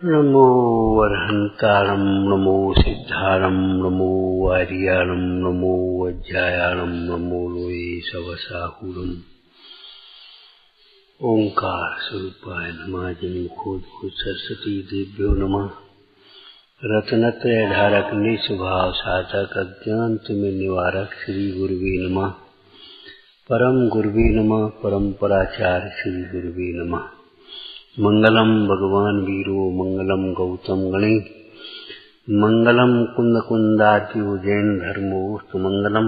नमो अर्हन्तारं नमो सिद्धारं नमो आर्याणं नमो वज्रायाणं नमो लोये सवसाहुरम् ओंकार स्वरूपाय नमः जिन्मुखोद्भूत सरस्वती देव्यो नमः रत्नत्रय धारक निस्वभाव साधक अज्ञान तिमिर निवारक श्री गुरुवे नमः परम गुरुवे नमः परम्पराचार्य श्री गुरुवे नमः मंगलम भगवान वीरो मंगलम गौतम गणे मंगलम कुंद कुंदाद्यो जैन धर्मोस्तु मंगलम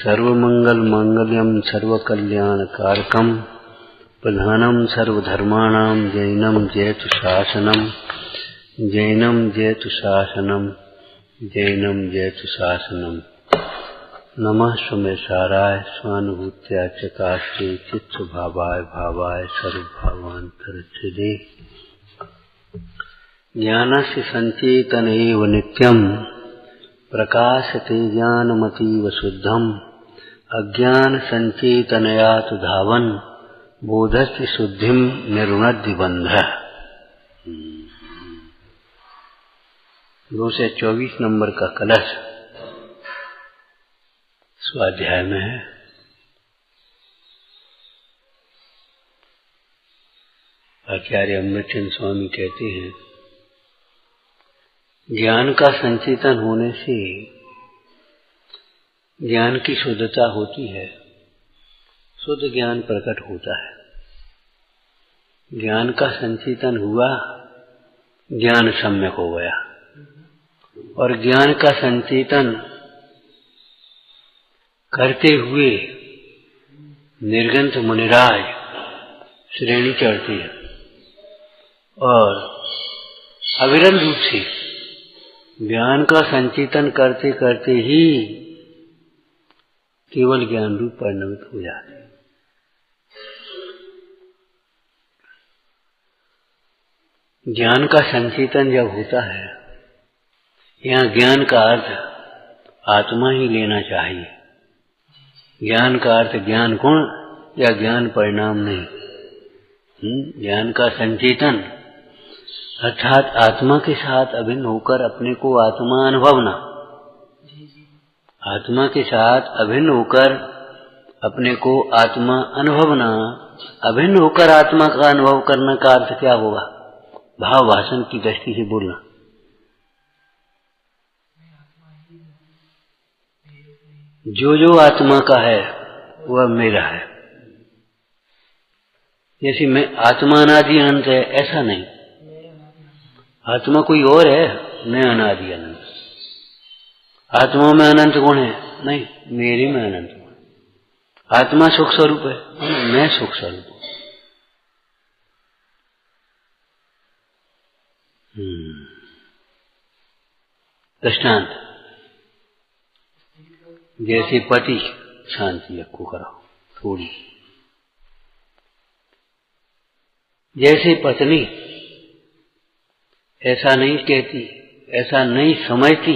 सर्वमंगल मांगल्यम सर्वकल्याण कारकम प्रधानम सर्वधर्माणां जैनम जयतु शासनम जैनम जयतु शासनम जैनम जयतु शासनम नमः स्वमेशाराय स्वानुभूत्या चकास्ते चित्स्वभावाय भावाय सर्वभावान्तरच्छिदे ज्ञानस्य संचेतन एव नित्यं प्रकाशते ज्ञानमतीव शुद्धम् अज्ञान संचेतनया तु धावन् बोधस्य शुद्धिं निरुणद्धि बन्धः। 224 नंबर का कलश स्वाध्याय में है। आचार्य अमृतचंद स्वामी कहते हैं, ज्ञान का संचेतन होने से ज्ञान की शुद्धता होती है, शुद्ध ज्ञान प्रकट होता है। ज्ञान का संचेतन हुआ, ज्ञान सम्यक हो गया। और ज्ञान का संचेतन करते हुए निर्गंत मुनिराज श्रेणी चढ़ती है और अविरल रूप से ज्ञान का संचेतन करते करते ही केवल ज्ञान रूप परिणमित हो जाते हैं। ज्ञान का संचेतन जब होता है, यहाँ ज्ञान का अर्थ आत्मा ही लेना चाहिए। ज्ञान का अर्थ ज्ञान गुण या ज्ञान परिणाम नहीं। ज्ञान का संचेतन अर्थात आत्मा के साथ अभिन्न होकर अपने को आत्मा अनुभवना। आत्मा के साथ अभिन्न होकर अपने को आत्मा अनुभवना। अभिन्न होकर आत्मा का अनुभव करने का अर्थ क्या होगा? भाव भाषण की दृष्टि से बोलना। जो जो आत्मा का है वह मेरा है। जैसे मैं आत्मा अनादि अनंत है, ऐसा नहीं। आत्मा कोई और है, मैं अनादि अनंत। आत्मा में अनंत गुण है, नहीं, मेरे में अनंत गुण। आत्मा सुख स्वरूप है, मैं सुख स्वरूप हूं। दृष्टांत, जैसे पति, शांति रखो कराओ थोड़ी, जैसे पत्नी ऐसा नहीं कहती, ऐसा नहीं समझती।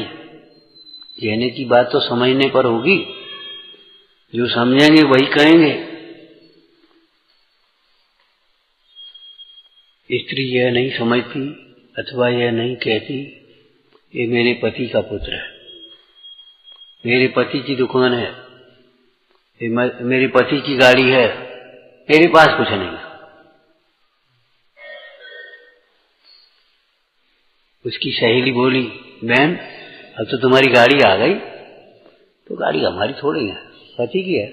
कहने की बात तो समझने पर होगी, जो समझेंगे वही कहेंगे। स्त्री यह नहीं समझती अथवा यह नहीं कहती, ये मेरे पति का पुत्र है, मेरे पति की दुकान है, मेरे पति की गाड़ी है, मेरे पास कुछ नहीं। उसकी सहेली बोली, बहन अब तो तुम्हारी गाड़ी आ गई। तो गाड़ी हमारी थोड़ी है, पति की है,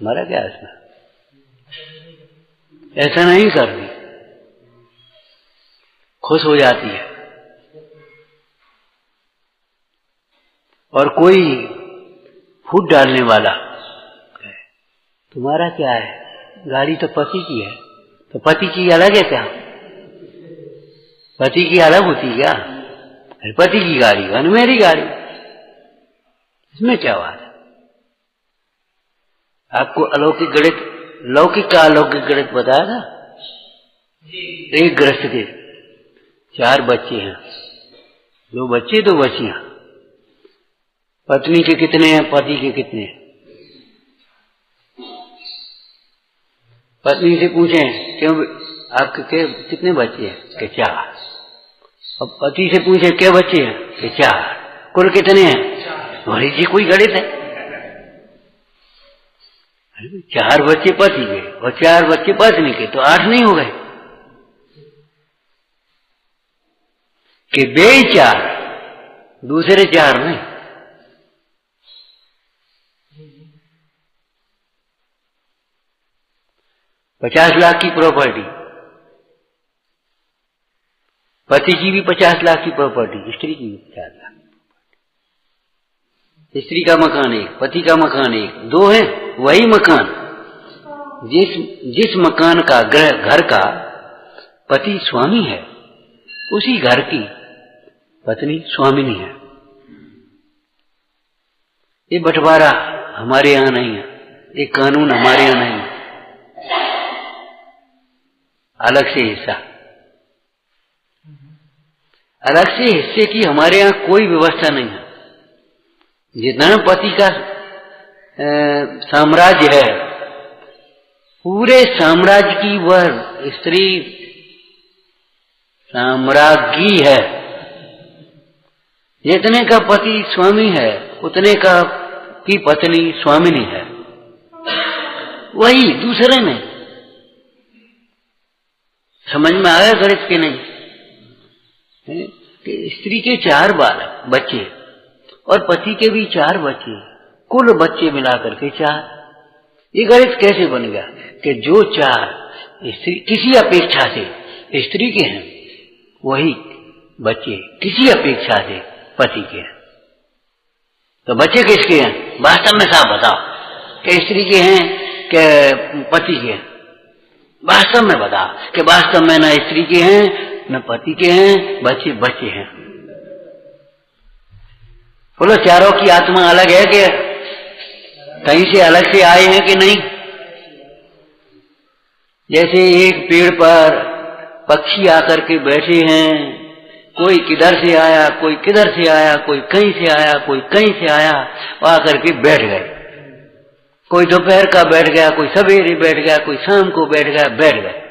हमारा क्या है इसमें? ऐसा नहीं करती, खुश हो जाती है। और कोई फूट डालने वाला, तुम्हारा क्या है? गाड़ी तो पति की है। तो पति की अलग है क्या? पति की अलग होती क्या? पति की गाड़ी और मेरी गाड़ी, इसमें क्या बात है? आपको अलौकिक गणित, लौकिक का अलौकिक गणित बताया था। एक गृहस्थ के 4 बच्चे हैं, 2 बच्चे 2 बच्चियां। पत्नी के कितने हैं, पति के कितने हैं? पत्नी से पूछें, क्यों आपके कितने बच्चे हैं? कि 4। अब पति से पूछे क्या बच्चे हैं कि 4, कुल कितने हैं? बड़ी जी कोई गणित है? 4 बच्चे पति के और 4 बच्चे पत्नी के, तो 8 नहीं हो गए कि बे 4, दूसरे 4 नहीं। ₹50 लाख की प्रॉपर्टी, पति की भी 50 लाख की प्रॉपर्टी, स्त्री की भी 50 लाख। स्त्री का मकान 1, पति का मकान 1, 2 है। वही मकान जिस मकान का घर का पति स्वामी है, उसी घर की पत्नी स्वामिनी है। ये बंटवारा हमारे यहाँ नहीं है, ये कानून हमारे यहाँ नहीं है, अलग से हिस्सा, अलग से हिस्से की हमारे यहाँ कोई व्यवस्था नहीं है। जितना पति का साम्राज्य है, पूरे साम्राज्य की वह स्त्री साम्राज्ञी है। जितने का पति स्वामी है, उतने का की पत्नी स्वामिनी है। वही दूसरे में समझ में आया गणित के नहीं कि स्त्री के 4 बच्चे और पति के भी 4 बच्चे, कुल बच्चे मिलाकर के 4। ये गणित कैसे बन गया कि जो 4 स्त्री किसी अपेक्षा से स्त्री के हैं, वही बच्चे किसी अपेक्षा से पति के हैं। तो बच्चे किसके हैं? वास्तव में साफ बताओ कि स्त्री के हैं कि पति के हैं? वास्तव में बताओ कि वास्तव में न स्त्री के हैं न पति के हैं, बच्चे बच्चे हैं। बोलो चारों की आत्मा अलग है कि कहीं से अलग से आए हैं कि नहीं? जैसे एक पेड़ पर पक्षी आकर के बैठे हैं, कोई किधर से आया, कोई किधर से आया, कोई कहीं से आया, कोई कहीं से आया, आकर के बैठ गए। कोई दोपहर का बैठ गया, कोई सवेरे बैठ गया, कोई शाम को बैठ गया, बैठ गए।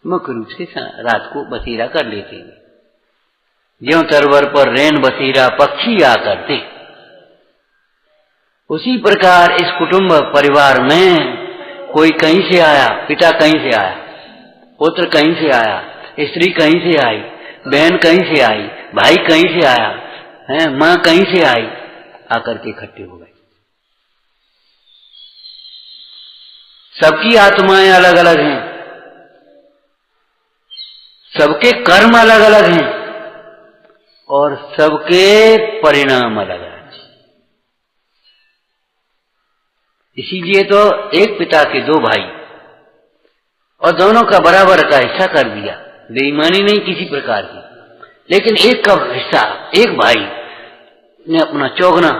मुख्य रूप से रात को बसेरा कर लेते हैं। ज्यों तरवर पर रैन बसेरा पक्षी आकर थे, उसी प्रकार इस कुटुंब परिवार में कोई कहीं से आया, पिता कहीं से आया, पुत्र कहीं से आया, स्त्री कहीं से आई, बहन कहीं से आई, भाई कहीं से आया है, माँ कहीं से आई, आकर के इकट्ठे हो गए। सबकी आत्माएं अलग अलग हैं, सबके कर्म अलग अलग हैं और सबके परिणाम अलग अलग। इसीलिए तो एक पिता के 2 भाई और दोनों का बराबर का हिस्सा कर दिया, बेईमानी नहीं किसी प्रकार की, लेकिन एक का हिस्सा एक भाई ने अपना 4 गुना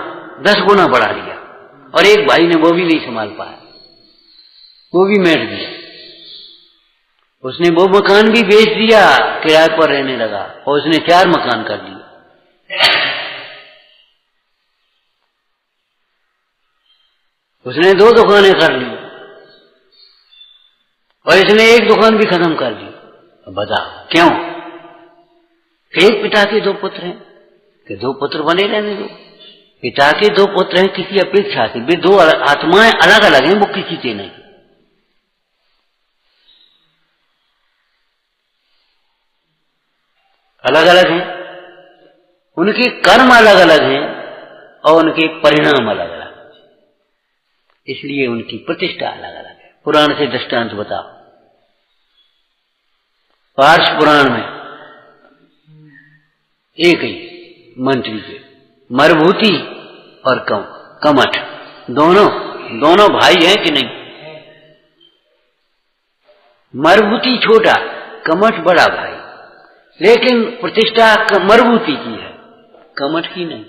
10 गुना बढ़ा दिया और एक भाई ने वो भी नहीं संभाल पाया, वो भी मेट दिया। उसने वो मकान भी बेच दिया, किराए पर रहने लगा और उसने 4 मकान कर दिए। उसने 2 दुकानें कर ली और इसने 1 दुकान भी खत्म कर दी। अब बताओ क्यों? एक पिता के 2 पुत्र हैं कि 2 पुत्र बने रहने दो। पिता के 2 पुत्र हैं किसी अपेक्षा से, वे 2 आत्माएं अलग अलग हैं, वो किसी के नहीं। अलग अलग हैं, उनके कर्म अलग अलग हैं और उनके परिणाम अलग अलग, इसलिए उनकी प्रतिष्ठा अलग अलग है। पुराण से दृष्टांत बताओ। पार्श पुराण में एक ही मंत्री के मरभूति और कमठ दोनों भाई हैं कि नहीं? मरभूति छोटा, कमठ बड़ा भाई, लेकिन प्रतिष्ठा मरभूति की है, कमठ की नहीं।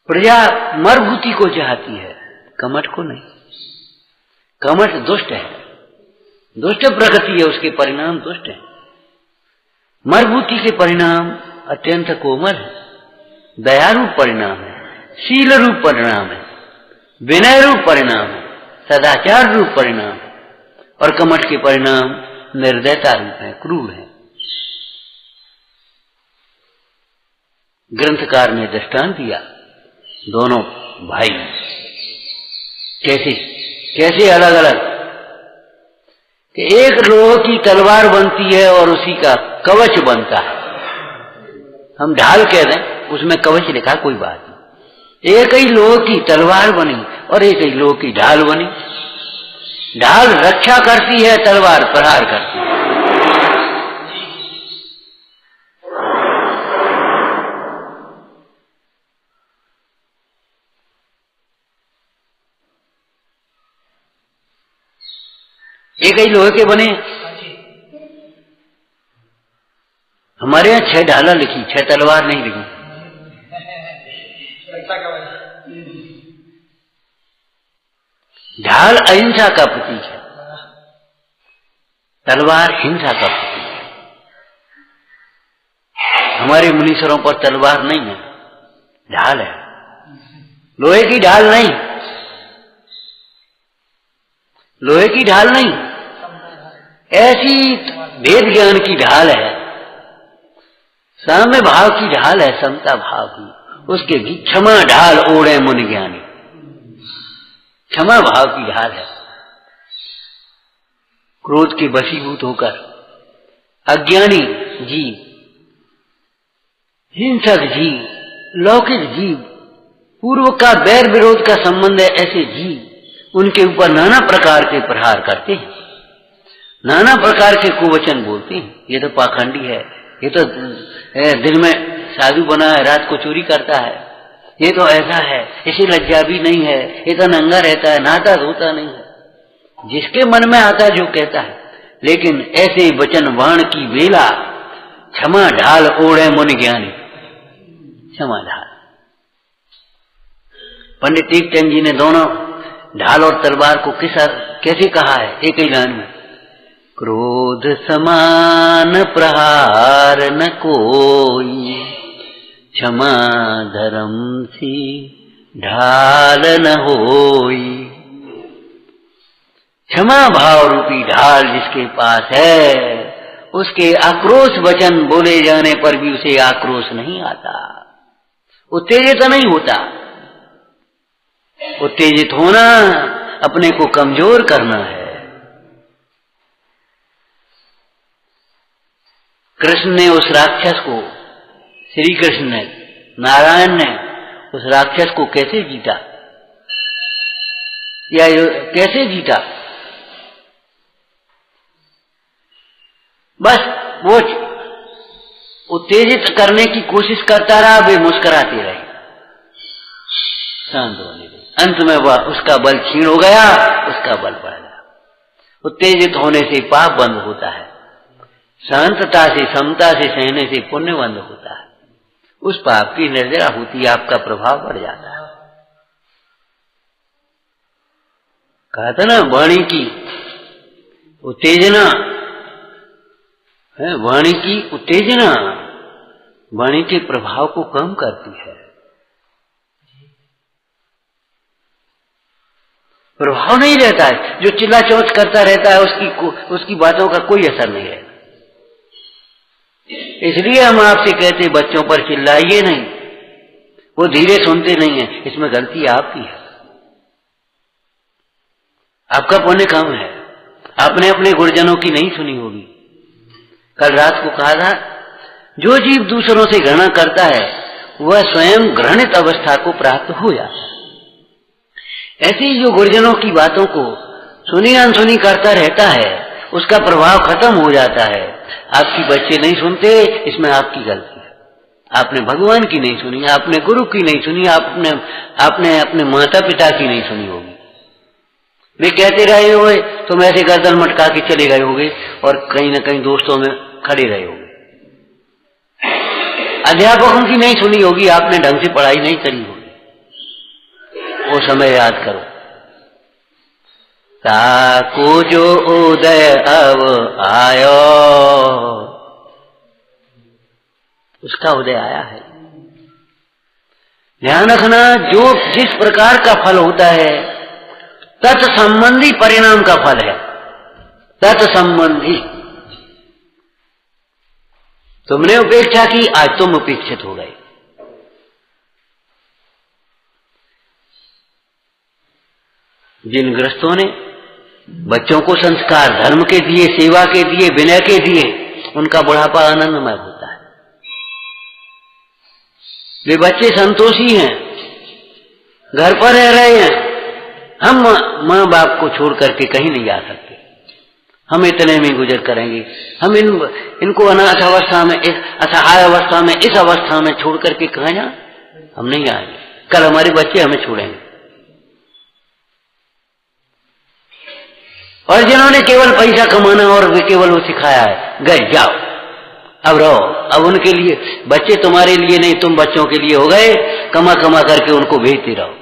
प्रजा मरभूति को चाहती है, कमठ को नहीं। कमठ दुष्ट है, दुष्ट प्रकृति है, उसके परिणाम दुष्ट है। मरभूति के परिणाम अत्यंत कोमल है, दयारूप परिणाम है, शील रूप परिणाम है, विनय रूप परिणाम है, सदाचार रूप परिणाम है। और कमठ के परिणाम निर्दयता रूप है, क्रूर है। ग्रंथकार ने दृष्टांत दिया, दोनों भाई कैसे कैसे अलग अलग, कि एक लोहे की तलवार बनती है और उसी का कवच बनता है। हम ढाल कह दें, उसमें कवच लिखा, कोई बात नहीं। एक ही लोहे की तलवार बनी और एक ही लोहे की ढाल बनी। ढाल रक्षा करती है, तलवार प्रहार करती है। एक ही लोहे के बने। हमारे यहाँ 6 ढाला लिखी, 6 तलवार नहीं लिखी। ढाल अहिंसा का प्रतीक है, तलवार हिंसा का प्रतीक है। हमारे मुनीश्वरों पर तलवार नहीं है, ढाल है, लोहे की ढाल नहीं, लोहे की ढाल नहीं, ऐसी वेद ज्ञान की ढाल है, साम्य भाव की ढाल है, समता भाव की। उसके भी क्षमा ढाल ओढ़े मुनि ज्ञानी, क्षमा भाव की ढाल है। क्रोध के वशीभूत होकर अज्ञानी जीव, हिंसक जीव, लौकिक जीव, पूर्व का वैर विरोध का संबंध है, ऐसे जीव उनके ऊपर नाना प्रकार के प्रहार करते हैं, नाना प्रकार के कुवचन बोलते हैं। ये तो पाखंडी है, ये तो दिन में साधु बना है, रात को चोरी करता है, ये तो ऐसा है, इसे लज्जा भी नहीं है, ये तो नंगा रहता है, नहाता धोता नहीं है। जिसके मन में आता है जो कहता है, लेकिन ऐसे वचन वाण की वेला क्षमा ढाल ओढ़े मुनि ज्ञानी, क्षमा ढाल। पंडित एकचंद जी ने दोनों ढाल और तलवार को कैसे कहा है एक ही गान में, क्रोध समान प्रहार न कोई, क्षमा धर्म सी ढाल न होई। क्षमा भाव रूपी ढाल जिसके पास है, उसके आक्रोश वचन बोले जाने पर भी उसे आक्रोश नहीं आता, उत्तेजित नहीं होता। उत्तेजित होना अपने को कमजोर करना है। कृष्ण ने उस राक्षस को, श्री कृष्ण ने, नारायण ने उस राक्षस को कैसे जीता, या कैसे जीता? बस वो उत्तेजित करने की कोशिश करता रहा, वे मुस्कुराते रहे, शांत होने लगे। अंत में वह उसका बल क्षीण हो गया, उसका बल बढ़ गया। उत्तेजित होने से पाप बंद होता है, शांतता से, समता से सहने से पुण्य बंद होता है। उस पाप की निर्जरा होती, आपका प्रभाव बढ़ जाता है। कहा था ना, वाणी की उत्तेजना है, वाणी की उत्तेजना वाणी के प्रभाव को कम करती है। प्रभाव नहीं रहता है, जो चिल्ला चौच करता रहता है उसकी बातों का कोई असर नहीं है। इसलिए हम आपसे कहते बच्चों पर चिल्लाइए नहीं, वो धीरे सुनते नहीं है, इसमें गलती आपकी है। आपका पुण्य कम है, आपने अपने गुरुजनों की नहीं सुनी होगी। कल रात को कहा था, जो जीव दूसरों से घृणा करता है वह स्वयं घृणित अवस्था को प्राप्त हो जाता है। ऐसे ही जो गुरुजनों की बातों को सुनी अनसुनी करता रहता है, उसका प्रभाव खत्म हो जाता है। आपकी बच्चे नहीं सुनते, इसमें आपकी गलती है। आपने भगवान की नहीं सुनी, आपने गुरु की नहीं सुनी, आपने अपने माता पिता की नहीं सुनी होगी। वे कहते रहे होंगे, तुम ऐसे गर्दन मटका के चले गए होंगे और कहीं न कहीं दोस्तों में खड़े रहे होंगे। अध्यापकों की नहीं सुनी होगी, आपने ढंग से पढ़ाई नहीं करी होगी। वो समय याद करो। ताको जो उदय अब आयो, उसका उदय आया है। ध्यान रखना, जो जिस प्रकार का फल होता है तत्संबंधी परिणाम का फल है। तत्संबंधी तुमने उपेक्षा की, आज तुम उपेक्षित हो गए। जिन गृहस्थों ने बच्चों को संस्कार धर्म के दिए, सेवा के दिए, विनय के दिए, उनका बुढ़ापा आनंदमय होता है। वे बच्चे संतोषी हैं, घर पर रह रहे हैं। हम माँ बाप को छोड़ करके कहीं नहीं जा सकते, हम इतने में गुजर करेंगे। हम इनको अनाथ अवस्था में, इस असहाय अवस्था में, इस अवस्था में छोड़ करके कहाँ जाए? हम नहीं आएंगे। कल हमारे बच्चे हमें छोड़ेंगे। और जिन्होंने केवल पैसा कमाना और वे केवल वो सिखाया है, गए जाओ अब रहो। अब उनके लिए, बच्चे तुम्हारे लिए नहीं, तुम बच्चों के लिए हो गए। कमा कमा करके उनको भेजते रहो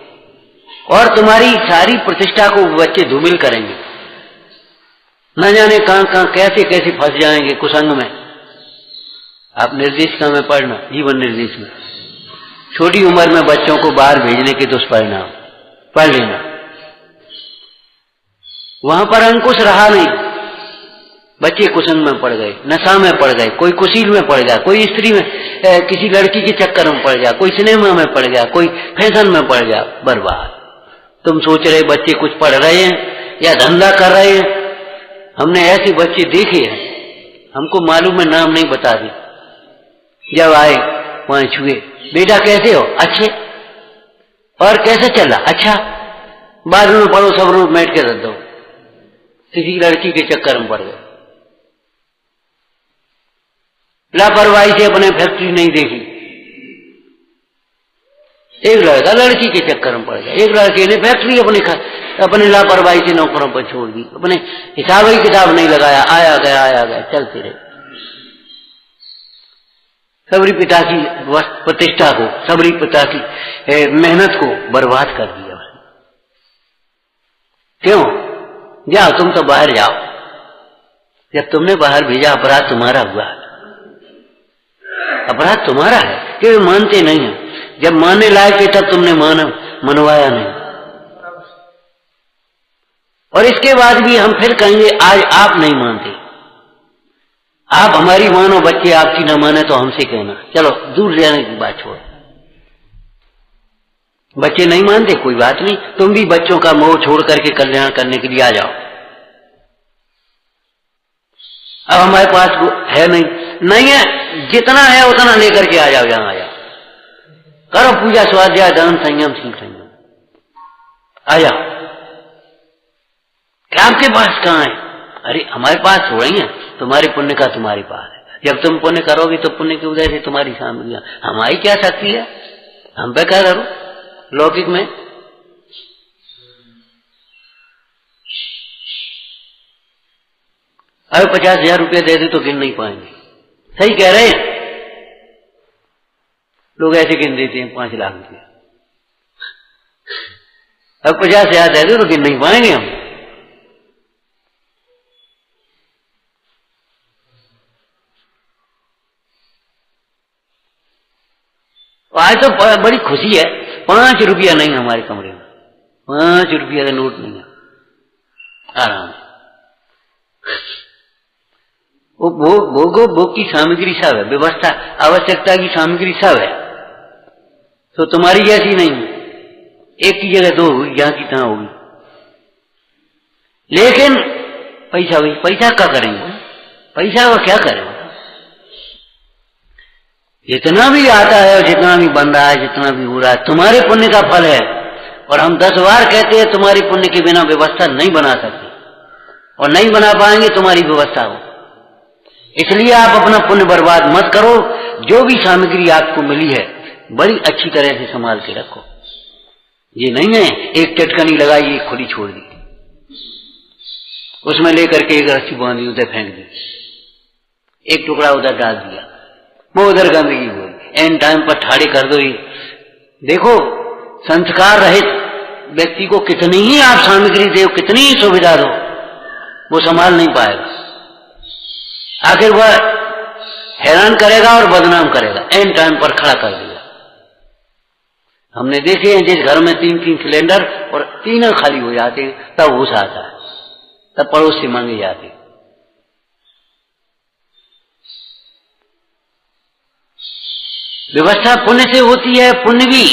और तुम्हारी सारी प्रतिष्ठा को बच्चे धूमिल करेंगे। न जाने कहां कहां कैसे कैसे फंस जाएंगे कुसंग में। आप निर्देशिका में पढ़ना, जीवन निर्देश में, छोटी उम्र में बच्चों को बाहर भेजने के दुष्परिणाम पढ़ लेना। वहां पर अंकुश रहा नहीं, बच्चे कुसंग में पड़ गए, नशा में पड़ गए, कोई कुशील में पड़ गया, कोई स्त्री में, किसी लड़की के चक्कर में पड़ गया, कोई सिनेमा में पड़ गया, कोई फैशन में पड़ गया, बर्बाद। तुम सोच रहे बच्चे कुछ पढ़ रहे हैं या धंधा कर रहे हैं। हमने ऐसे बच्चे देखे हैं, हमको मालूम है, नाम नहीं बता दी। जब आए वहां छुए, बेटा कैसे हो? अच्छे। और कैसे चला? अच्छा। बाद में पढ़ो, सब रूप बैठ के रख दो। किसी लड़की के चक्कर में पड़ गए, लापरवाही से अपने फैक्ट्री नहीं देखी। एक लड़का लड़की के चक्कर में पड़ गया, एक लड़के ने फैक्ट्री अपने लापरवाही से नौकरों पर छोड़ दी, अपने हिसाब ही किताब नहीं लगाया, आया गया चलते रहे। सबरी पिता की प्रतिष्ठा को, सबरी पिता की मेहनत को बर्बाद कर दिया। क्यों? जाओ तुम तो बाहर जाओ। जब तुमने बाहर भेजा, अपराध तुम्हारा हुआ, अपराध तुम्हारा है कि वे मानते नहीं है। जब मानने लायक थे तब तुमने मनवाया नहीं। और इसके बाद भी हम फिर कहेंगे आज आप नहीं मानते, आप हमारी मानो, बच्चे आपकी न माने तो हमसे कहना। चलो दूर जाने की बात छोड़, बच्चे नहीं मानते कोई बात नहीं, तुम भी बच्चों का मोह छोड़ करके कल्याण करने के लिए आ जाओ। अब हमारे पास है नहीं है, जितना है उतना लेकर के आ जाओ, यहां आ जाओ, करो पूजा, स्वाध्याय, दान, संयम, शील संयम, आ जाओ। क्या आपके पास कहां है? अरे हमारे पास थोड़ा ही है, तुम्हारे पुण्य का तुम्हारे पास है। जब तुम पुण्य करोगे तो पुण्य के उदय से तुम्हारी सामग्रियां, हमारी क्या शक्ति है, हम पे क्या करो लौकिक में। अरे 50,000 रुपये दे दे तो गिन नहीं पाएंगे। सही कह रहे हैं लोग, ऐसे गिन देते हैं 5 लाख रुपये। अब 50,000 दे दे तो गिन नहीं पाएंगे हम। आज तो बड़ी खुशी है, 5 रुपया नहीं हमारे कमरे में, 5 रुपया का नोट नहीं है, आराम। वो भोग की सामग्री सब है, व्यवस्था आवश्यकता की सामग्री सब है, तो तुम्हारी जैसी नहीं है, एक की जगह 2 होगी, यहां की तहां होगी। लेकिन पैसा क्या करेंगे, पैसा वो क्या करेंगे? जितना भी आता है और जितना भी बन रहा है, जितना भी हो रहा है, तुम्हारे पुण्य का फल है। और हम 10 बार कहते हैं तुम्हारी पुण्य के बिना व्यवस्था नहीं बना सकते, और नहीं बना पाएंगे तुम्हारी व्यवस्था हो। इसलिए आप अपना पुण्य बर्बाद मत करो। जो भी सामग्री आपको मिली है बड़ी अच्छी तरह से संभाल के रखो। ये नहीं है एक चटकनी लगाई, एक खुली छोड़ दी, उसमें लेकर के एक रस्सी बांधी, उधर फेंक दी, एक टुकड़ा उधर डाल दिया, वो उधर गंदगी हुई, एन टाइम पर ठाड़े कर दो। देखो संस्कार रहित व्यक्ति को कितनी ही आप सामग्री दो, कितनी ही सुविधा दो, वो संभाल नहीं पाएगा। आखिर वह हैरान करेगा और बदनाम करेगा, एन टाइम पर खड़ा कर देगा। हमने देखे हैं जिस घर में 3-3 सिलेंडर और तीनों खाली हो जाते हैं, तब होश आता है, तब पड़ोस से मांगे जाते हैं। व्यवस्था पुण्य से होती है, पुण्य भी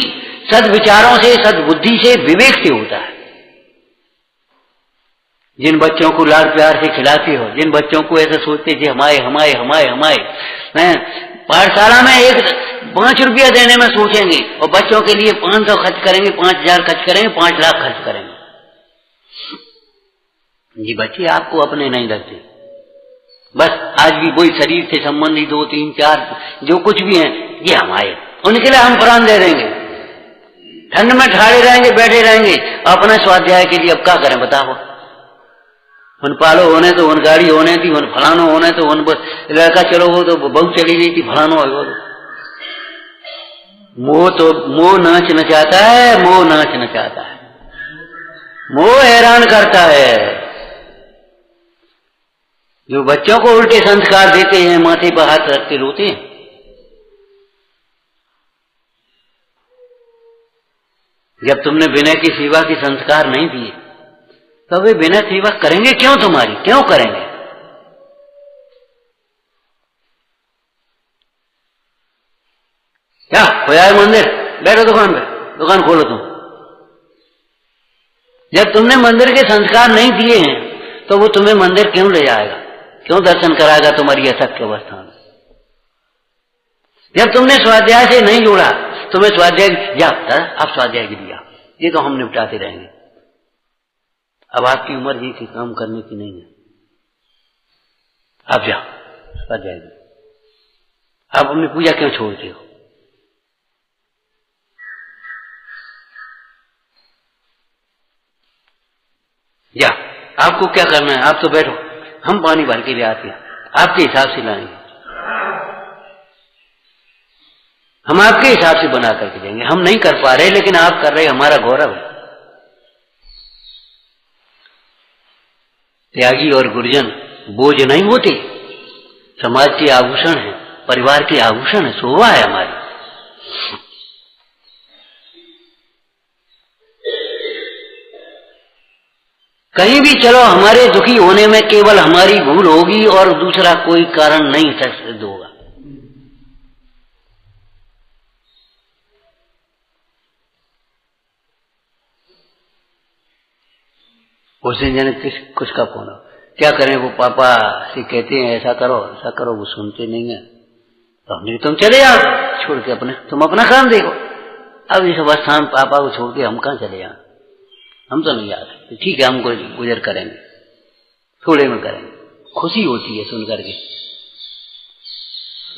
सद्विचारों से, सद्बुद्धि से, विवेक से होता है। जिन बच्चों को लाड प्यार से खिलाते हो, जिन बच्चों को ऐसा सोचते थे हमारे हमारे हमारे हमारे, पाठशाला में एक 5 रुपया देने में सोचेंगे और बच्चों के लिए 500 खर्च करेंगे, 5000 खर्च करेंगे, 5 लाख खर्च करेंगे। ये बच्चे आपको अपने नहीं लगते। बस आज भी वही शरीर से संबंधित 2, 3, 4 जो कुछ भी है ये हमारे, उनके लिए हम प्राण दे देंगे। ठंड में ठाड़े रहेंगे, बैठे रहेंगे, अपने स्वाध्याय के लिए अब क्या करें बताओ। उन पालो होने तो, उन गाड़ी होने थी, उन फलानो होने तो, उन लड़का चलो वो तो बहू चली गई थी, फलानो है वो। मोह नाच नचाता है, मोह नाच नचाता है, मोह हैरान करता है। जो बच्चों को उल्टे संस्कार देते हैं, माथे पर हाथ रख के रोते हैं। जब तुमने विनय की सेवा के संस्कार नहीं दिए तो वे विनय सेवा करेंगे क्यों तुम्हारी, क्यों करेंगे? क्या खोया है मंदिर, बैठो दुकान पे, दुकान खोलो तुम। जब तुमने मंदिर के संस्कार नहीं दिए हैं तो वो तुम्हें मंदिर क्यों ले जाएगा, क्यों दर्शन कराएगा तुम्हारी असत्य अवस्था में? जब तुमने स्वाध्याय से नहीं जोड़ा, तुम्हें स्वाध्याय या आप स्वाध्याय के दिया, ये तो हम निपटाते रहेंगे। अब आपकी उम्र ये कि काम करने की नहीं है, आप जाओ स्वाध्याय। आप अपनी पूजा क्यों छोड़ते हो? या आपको क्या करना है, आप तो बैठो, हम पानी भर के ले आते हैं, आपके हिसाब से लाएंगे, हम आपके हिसाब से बना करके देंगे। हम नहीं कर पा रहे लेकिन आप कर रहे, हमारा गौरव है। त्यागी और गुरुजन बोझ नहीं होते, समाज के आभूषण है, परिवार के आभूषण है, शोभा है हमारी। कहीं भी चलो, हमारे दुखी होने में केवल हमारी भूल होगी और दूसरा कोई कारण नहीं सिद्ध होगा। उस दिन जाने कुछ का फोन हो, क्या करें, वो पापा से कहते हैं ऐसा करो, वो सुनते नहीं है। तो हमने तुम चले जाओ छोड़ के, अपने तुम अपना काम देखो। अब इस अवस्था में पापा को छोड़ के हम कहाँ चले जाए, हम तो नहीं जाते। ठीक है, हम गुजर करेंगे, थोड़े में करेंगे, खुशी होती है सुन करके।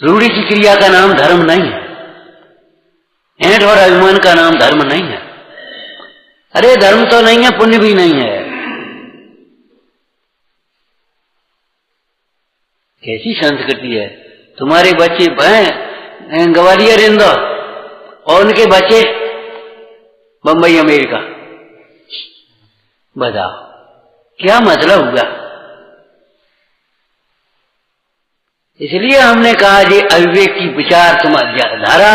रूढ़ी की क्रिया का नाम धर्म नहीं है, ऐंठ और अभिमान का नाम धर्म नहीं है। अरे धर्म तो नहीं है, पुण्य भी नहीं है। कैसी संस्कृति है, तुम्हारे बच्चे ग्वालियर इंदौर और उनके बच्चे बंबई अमेरिका, बताओ क्या मतलब हुआ? इसलिए हमने कहा ये अविवेक की विचार तुम्हारी धारा,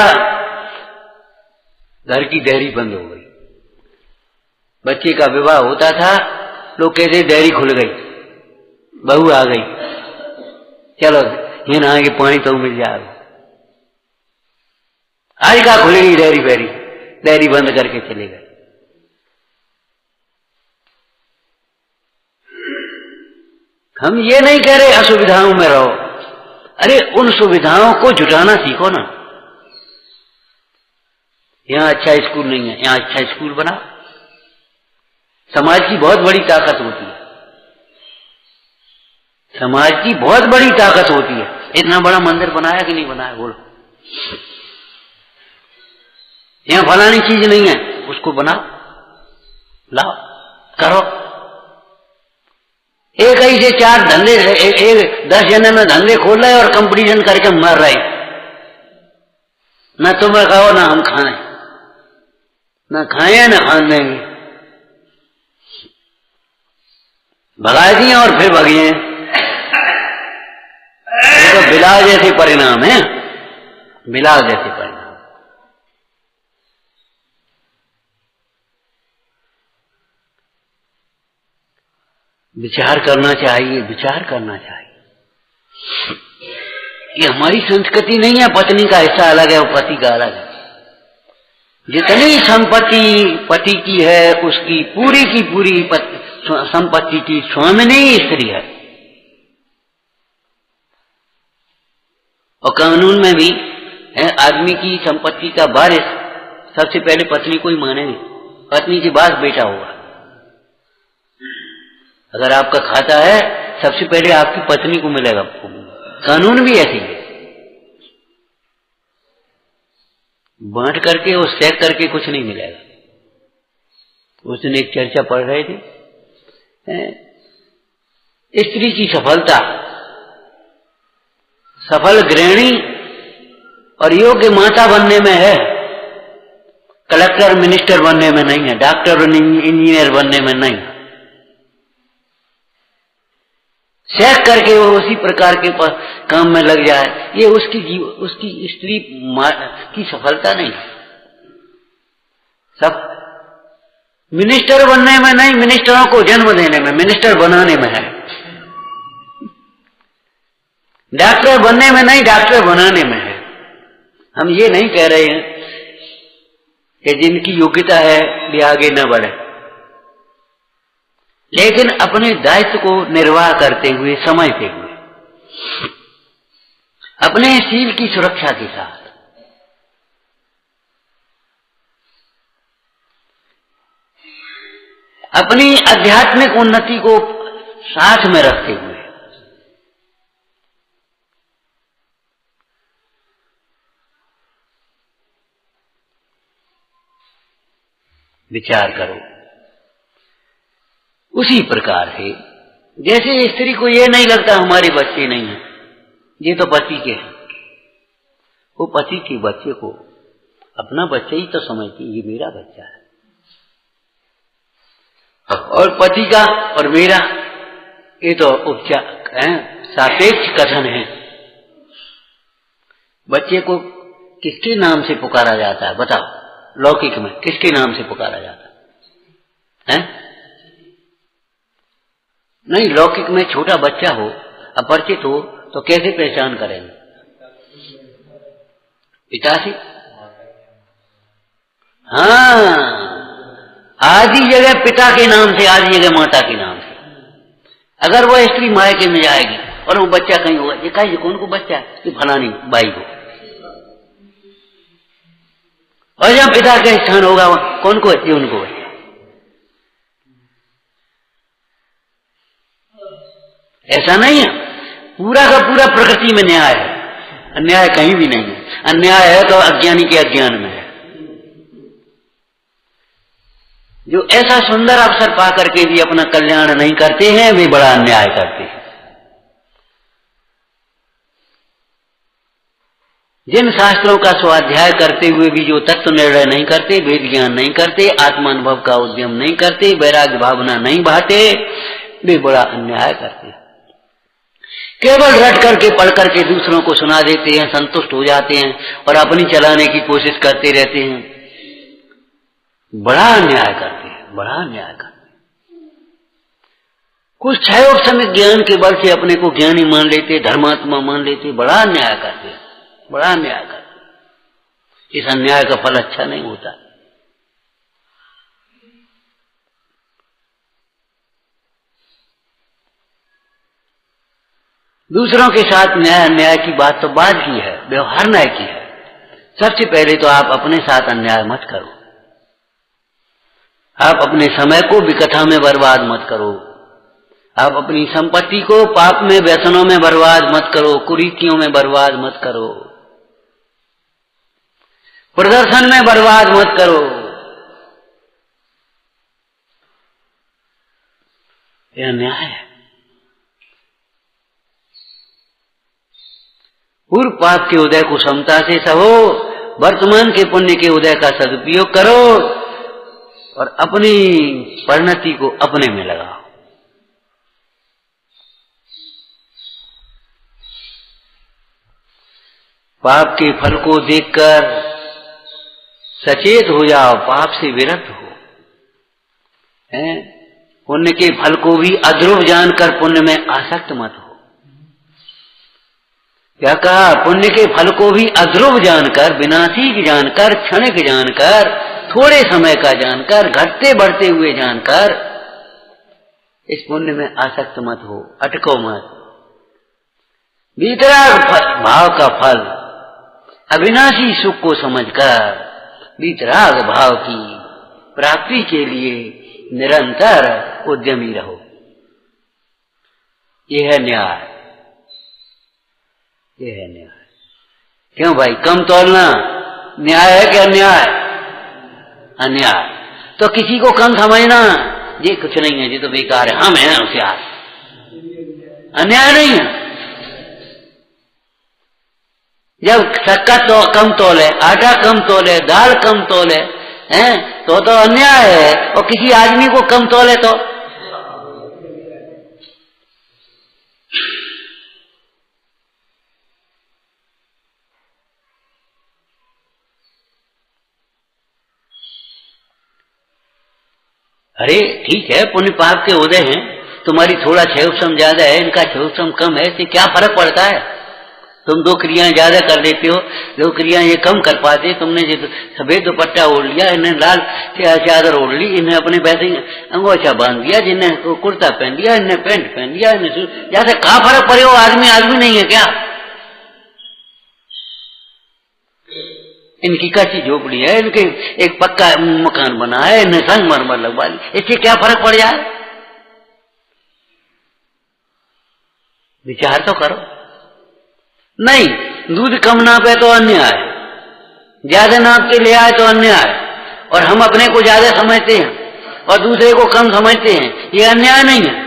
घर की डेयरी बंद हो गई। बच्चे का विवाह होता था, लोग कहते डेयरी खुल गई, बहू आ गई, चलो ये नहा के पानी तो मिल जाएगा। आज का खुलेगी डेयरी बेरी, डेयरी बंद करके चले गए। हम ये नहीं कह रहे असुविधाओं में रहो, अरे उन सुविधाओं को जुटाना सीखो ना। यहां अच्छा स्कूल नहीं है, यहां अच्छा स्कूल बना। समाज की बहुत बड़ी ताकत होती है, समाज की बहुत बड़ी ताकत होती है। इतना बड़ा मंदिर बनाया कि नहीं बनाया, बोलो। यहां फलानी चीज नहीं है, उसको बनाओ, लाओ, करो। एक ही से 4 धंधे, 10 जने में धंधे खोल रहे और कंपटीशन करके मर रहे। न तुम्हें खाओ ना हम खाएं, न खाएं न खान देंगे। भगा दिए और फिर भगिए। तो बिलाव जैसे परिणाम है, बिलाव जैसे परिणाम। विचार करना चाहिए, विचार करना चाहिए। ये हमारी संस्कृति नहीं है। पत्नी का हिस्सा अलग है और पति का अलग है। जितनी संपत्ति पति की है उसकी पूरी की पूरी संपत्ति की स्वामिनी स्त्री है। और कानून में भी है, आदमी की संपत्ति का वारिस सबसे पहले पत्नी को ही मानेंगे। पत्नी के बाद बेटा होगा। अगर आपका खाता है सबसे पहले आपकी पत्नी को मिलेगा। कानून भी ऐसी है। बांट करके और सेक करके कुछ नहीं मिलेगा। उस दिन एक चर्चा पढ़ रहे थे, स्त्री की सफलता सफल गृहिणी और योग्य माता बनने में है, कलेक्टर मिनिस्टर बनने में नहीं है, डॉक्टर और इंजीनियर बनने में नहीं है। सेक करके वो उसी प्रकार के काम में लग जाए, ये उसकी स्त्री की सफलता नहीं। सब मिनिस्टर बनने में नहीं, मिनिस्टरों को जन्म देने में, मिनिस्टर बनाने में है। डॉक्टर बनने में नहीं, डॉक्टर बनाने में है। हम ये नहीं कह रहे हैं कि जिनकी योग्यता है वे आगे न बढ़े, लेकिन अपने दायित्व को निर्वाह करते हुए, समझते हुए, अपने शील की सुरक्षा के साथ, अपनी आध्यात्मिक उन्नति को साथ में रखते हुए विचार करो। उसी प्रकार से जैसे स्त्री को ये नहीं लगता हमारे बच्चे नहीं हैं, ये तो पति के हैं, वो पति के बच्चे को अपना बच्चा ही तो समझती, ये मेरा बच्चा है। और पति का और मेरा ये तो उपचार है, सापेक्ष कथन है। बच्चे को किसके नाम से पुकारा जाता है बताओ? लौकिक में किसके नाम से पुकारा जाता है? नहीं, लौकिक में छोटा बच्चा हो, अपरिचित हो, तो कैसे पहचान करेंगे? पिता से। हाँ, आधी जगह पिता के नाम से, आधी जगह माता के नाम से। अगर वह स्त्री मायके में जाएगी और वो बच्चा कहीं होगा, ये कहीं कौन को बच्चा है? कि फलानी बाई को। और जब पिता का स्थान होगा कौन को? ये उनको बच्चा। ऐसा नहीं है। पूरा का पूरा प्रकृति में न्याय है, अन्याय कहीं भी नहीं है। अन्याय है तो अज्ञानी के अज्ञान में है। जो ऐसा सुंदर अवसर पा करके भी अपना कल्याण नहीं करते हैं, वे बड़ा अन्याय करते हैं। जिन शास्त्रों का स्वाध्याय करते हुए भी जो तत्व निर्णय नहीं करते, वेद ज्ञान नहीं करते, आत्मानुभव का उद्यम नहीं करते, वैराग्य भावना नहीं बहाते, वे बड़ा अन्याय करते हैं। केवल रट करके पढ़ करके दूसरों को सुना देते हैं, संतुष्ट हो जाते हैं और अपनी चलाने की कोशिश करते रहते हैं। बड़ा अन्याय करते हैं, बड़ा अन्याय करते हैं। कुछ क्षयोपसंग ज्ञान के बल से अपने को ज्ञानी मान लेते, धर्मात्मा मान लेते, बड़ा अन्याय करते हैं, बड़ा अन्याय करते हैं। इस अन्याय का फल अच्छा नहीं होता। दूसरों के साथ न्याय अन्याय की बात तो बाद की है, व्यवहार न्याय की है। सबसे पहले तो आप अपने साथ अन्याय मत करो। आप अपने समय को विकथा में बर्बाद मत करो। आप अपनी संपत्ति को पाप में, व्यसनों में बर्बाद मत करो, कुरीतियों में बर्बाद मत करो, प्रदर्शन में बर्बाद मत करो। यह अन्याय है। पूर्व पाप के उदय को क्षमता से सहो, वर्तमान के पुण्य के उदय का सदुपयोग करो और अपनी परिणति को अपने में लगाओ। पाप के फल को देखकर सचेत हो जाओ, पाप से विरक्त हो। पुण्य के फल को भी अध्रुव जानकर पुण्य में आसक्त मत हो। क्या कहा? पुण्य के फल को भी अध्रुव जानकर, विनाशी जानकर, क्षणिक जानकर, थोड़े समय का जानकर, घटते बढ़ते हुए जानकर इस पुण्य में आसक्त मत हो, अटको मत। वीतराग भाव का फल अविनाशी सुख को समझकर वीतराग भाव की प्राप्ति के लिए निरंतर उद्यमी रहो। यह है न्याय, यह है न्याय। क्यों भाई? कम तोलना न्याय है कि अन्याय? अन्याय। तो किसी को कम समझना ये कुछ नहीं है, ये तो बेकार है, हम हैं होशियार, अन्याय नहीं है। जब शक्कर तो कम तोले, आटा कम तोले, दाल कम तोले हैं तो अन्याय है, और किसी आदमी को कम तोले तो अरे ठीक है, पुण्य पाप के उदय हैं, तुम्हारी थोड़ा क्षयोक्षम ज्यादा है, इनका क्षयोक्षम कम है, इससे क्या फर्क पड़ता है? तुम 2 क्रियाएं ज्यादा कर लेते हो, 2 क्रियाएं ये कम कर पाते। तुमने जो सफेद दुपट्टा ओढ़ लिया, इन्हें लाल चादर ओढ़ ली, इन्हें अपने पैसे अंगोछा बांध दिया, जिन्हें कुर्ता पहन दिया, इन्हें पैंट पहन दिया, इन्हें जैसे कहाँ फर्क पड़े हो? आदमी आदमी नहीं है क्या? इनकी कच्ची झोपड़ी है, इनके एक पक्का मकान बना है, इन्हें संगमरमर लगवा ली, इससे क्या फर्क पड़ जाए? विचार तो करो। नहीं, दूध कम नापे तो अन्याय, ज्यादा नाप के ले आए तो अन्याय, और हम अपने को ज्यादा समझते हैं और दूसरे को कम समझते हैं, ये अन्याय नहीं है।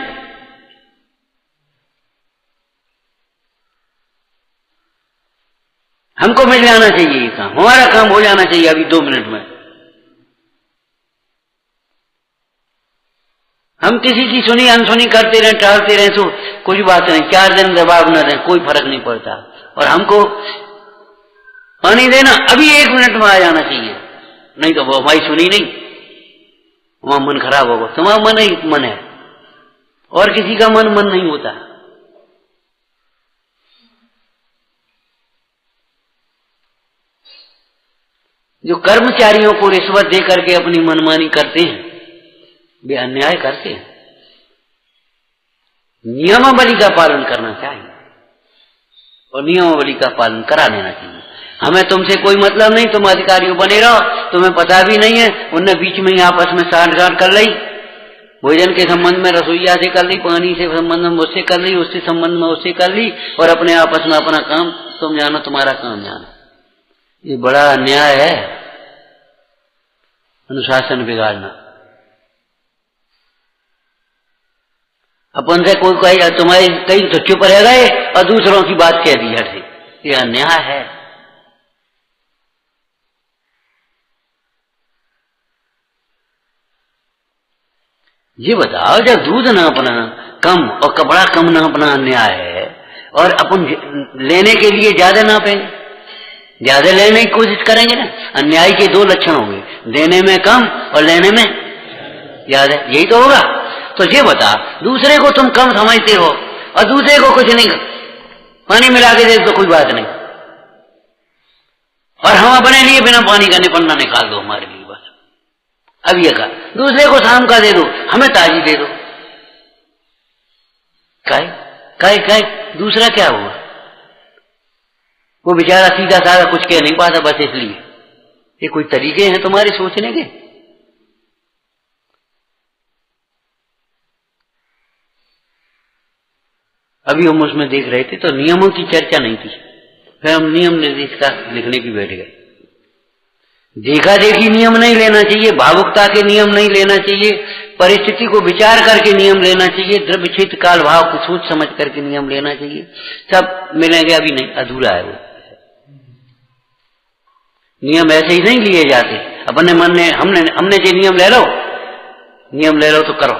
हमको मिल जाना चाहिए ये काम, हमारा काम हो जाना चाहिए अभी 2 मिनट में। हम किसी की सुनी अनसुनी करते रहे, टालते रहे तो कोई बात नहीं, 4 दिन जवाब न दें, कोई फर्क नहीं पड़ता। और हमको पानी देना अभी 1 मिनट में आ जाना चाहिए, नहीं तो वो हमारी सुनी नहीं, वहां मन खराब होगा। तुम्हारा मन ही मन है और किसी का मन मन नहीं होता। जो कर्मचारियों को रिश्वत दे करके अपनी मनमानी करते हैं वे अन्याय करते हैं। नियमावली का पालन करना चाहिए और नियमावली का पालन करा देना चाहिए। हमें तुमसे कोई मतलब नहीं, तुम अधिकारियों बने रहो, तुम्हें पता भी नहीं है। उनने बीच में ही आपस में साठगांठ कर ली, भोजन के संबंध में रसोईया से कर ली, पानी से संबंध में उससे कर ली, उससे संबंध में उससे कर ली, और अपने आपस में अपना काम तुम जानो, तुम्हारा काम जानो। ये बड़ा अन्याय है, अनुशासन बिगाड़ना। अपन से कोई कहे तुम्हारे कहीं तो चुप रह गए और दूसरों की बात कह दी हट से, ये अन्याय है। ये बताओ, जब दूध नापना कम और कपड़ा कम नापना अन्याय है, और अपन लेने के लिए ज्यादा नापेंगे, ज्यादा लेने की कोशिश करेंगे ना, अन्याय के 2 लक्षण होंगे, देने में कम और लेने में ज्यादा, यही तो होगा। तो ये बता, दूसरे को तुम कम समझते हो और दूसरे को कुछ नहीं, पानी मिला के दे तो कोई बात नहीं, और हम अपने लिए बिना पानी का निपन्ना निकाल दो हमारे लिए बस। अब ये कहा दूसरे को शाम का दे दो, हमें ताजी दे दो। काय दूसरा क्या हुआ? वो बेचारा सीधा साधा कुछ कह नहीं पाता बस इसलिए। ये कोई तरीके हैं तुम्हारे सोचने के? अभी हम उसमें देख रहे थे तो नियमों की चर्चा नहीं थी, फिर हम नियम निर्देशिका लिखने की बैठ गए। देखा देखी नियम नहीं लेना चाहिए, भावुकता के नियम नहीं लेना चाहिए, परिस्थिति को विचार करके नियम लेना चाहिए, द्रव्य क्षेत्र काल भाव को सोच समझ करके नियम लेना चाहिए। सब मिलेंगे, अभी नहीं, अधूरा है वो। नियम ऐसे ही नहीं लिए जाते। अपने मन में हमने जो नियम ले लो तो करो।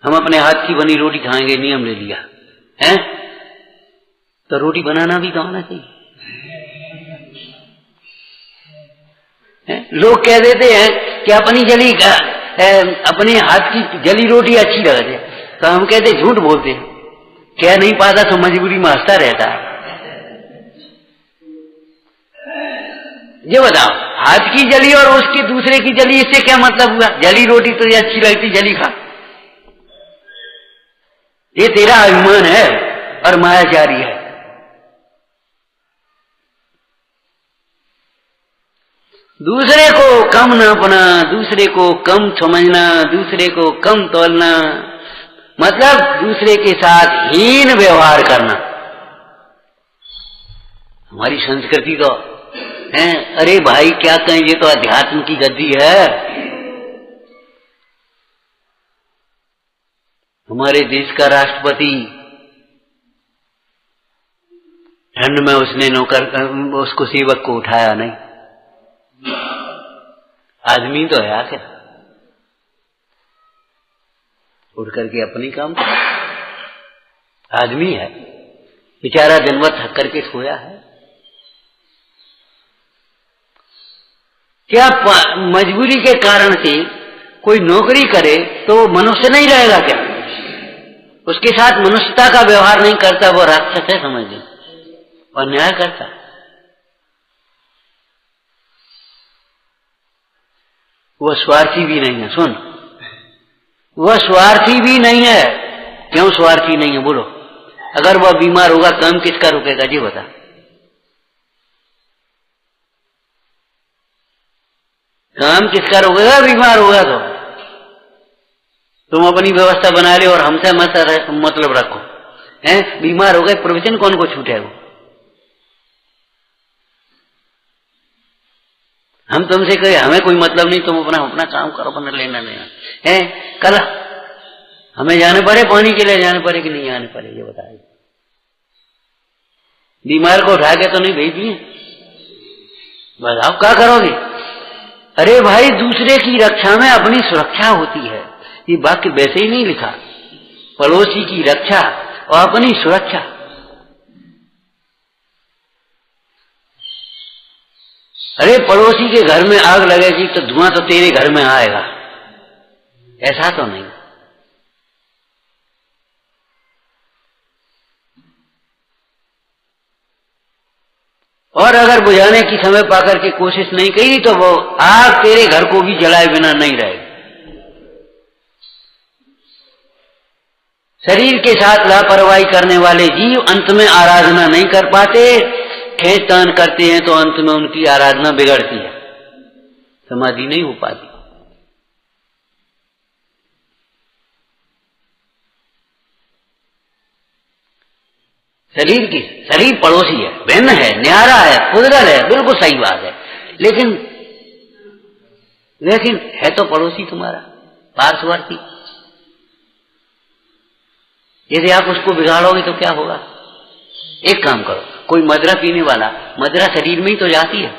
हम अपने हाथ की बनी रोटी खाएंगे, नियम ले लिया है, तो रोटी बनाना भी तो आना चाहिए। लोग कह देते हैं कि अपने हाथ की जली रोटी अच्छी लगती है। तो हम कहते झूठ बोलते हैं, कह नहीं पाता तो मजबूरी में हंसता रहता है। ये बताओ, हाथ की जली और उसकी दूसरे की जली, इससे क्या मतलब हुआ? जली रोटी तो ये अच्छी लगती, जली खा। ये तेरा अभिमान है और मायाचारी है। दूसरे को कम नापना, दूसरे को कम समझना, दूसरे को कम तोलना, मतलब दूसरे के साथ हीन व्यवहार करना। हमारी संस्कृति तो है, अरे भाई क्या कहें, ये तो अध्यात्म की गद्दी है। हमारे देश का राष्ट्रपति, ठंड में उसने नौकर उसको सेवक को उठाया नहीं। आदमी तो है आखिर, उठ करके अपनी काम कर। आदमी है बेचारा, दिन भर थक करके सोया है। क्या मजबूरी के कारण से कोई नौकरी करे तो वो मनुष्य नहीं रहेगा क्या? उसके साथ मनुष्यता का व्यवहार नहीं करता, वो राक्षस है समझ लो, और न्याय करता। वह स्वार्थी भी नहीं है। सुन, वह स्वार्थी भी नहीं है। क्यों स्वार्थी नहीं है बोलो? अगर वह बीमार होगा काम किसका रुकेगा जी बता? काम किसका रोकेगा बीमार होगा तो? तुम अपनी व्यवस्था बना ले और हमसे मतलब रखो, हैं? बीमार हो गए, प्रोविजन कौन को छूटेगा? हम तुमसे कहे हमें कोई मतलब नहीं, तुम अपना काम करो, अपना लेना देना है। कल हमें जाने पड़े, पानी के लिए जाने पड़े कि नहीं जाने पड़े, ये बताइए। बीमार को उठा के तो नहीं भेज दिए, बस आप क्या करोगे? अरे भाई, दूसरे की रक्षा में अपनी सुरक्षा होती है। ये वाक्य वैसे ही नहीं लिखा, पड़ोसी की रक्षा और अपनी सुरक्षा। अरे पड़ोसी के घर में आग लगेगी तो धुआं तो तेरे घर में आएगा, ऐसा तो नहीं। और अगर बुझाने की समय पाकर के कोशिश नहीं की तो वो आग तेरे घर को भी जलाए बिना नहीं रहेगी। शरीर के साथ लापरवाही करने वाले जीव अंत में आराधना नहीं कर पाते, खेत-तान करते हैं तो अंत में उनकी आराधना बिगड़ती है, समाधि नहीं हो पाती। शरीर पड़ोसी है, भिन्न है, न्यारा है, खुदगल है, बिल्कुल सही बात है, लेकिन है तो पड़ोसी तुम्हारा, पार्श्ववर्ती। यदि आप उसको बिगाड़ोगे तो क्या होगा? एक काम करो, कोई मदरा पीने वाला, मदरा शरीर में ही तो जाती है,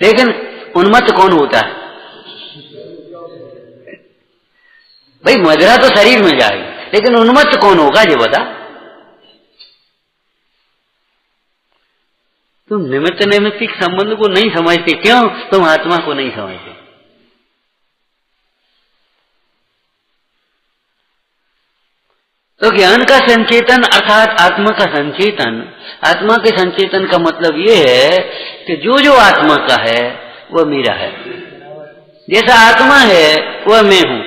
लेकिन उन्मत्त कौन होता है? भाई मदरा तो शरीर में जाएगी, लेकिन उन्मत्त कौन होगा ये बता? तुम निमित्त नैमित्तिक संबंध को नहीं समझते। क्यों? तुम आत्मा को नहीं समझते। तो ज्ञान का संचेतन अर्थात आत्मा का संचेतन, आत्मा के संचेतन का मतलब ये है कि जो जो आत्मा का है वह मेरा है, जैसा आत्मा है वह मैं हूं।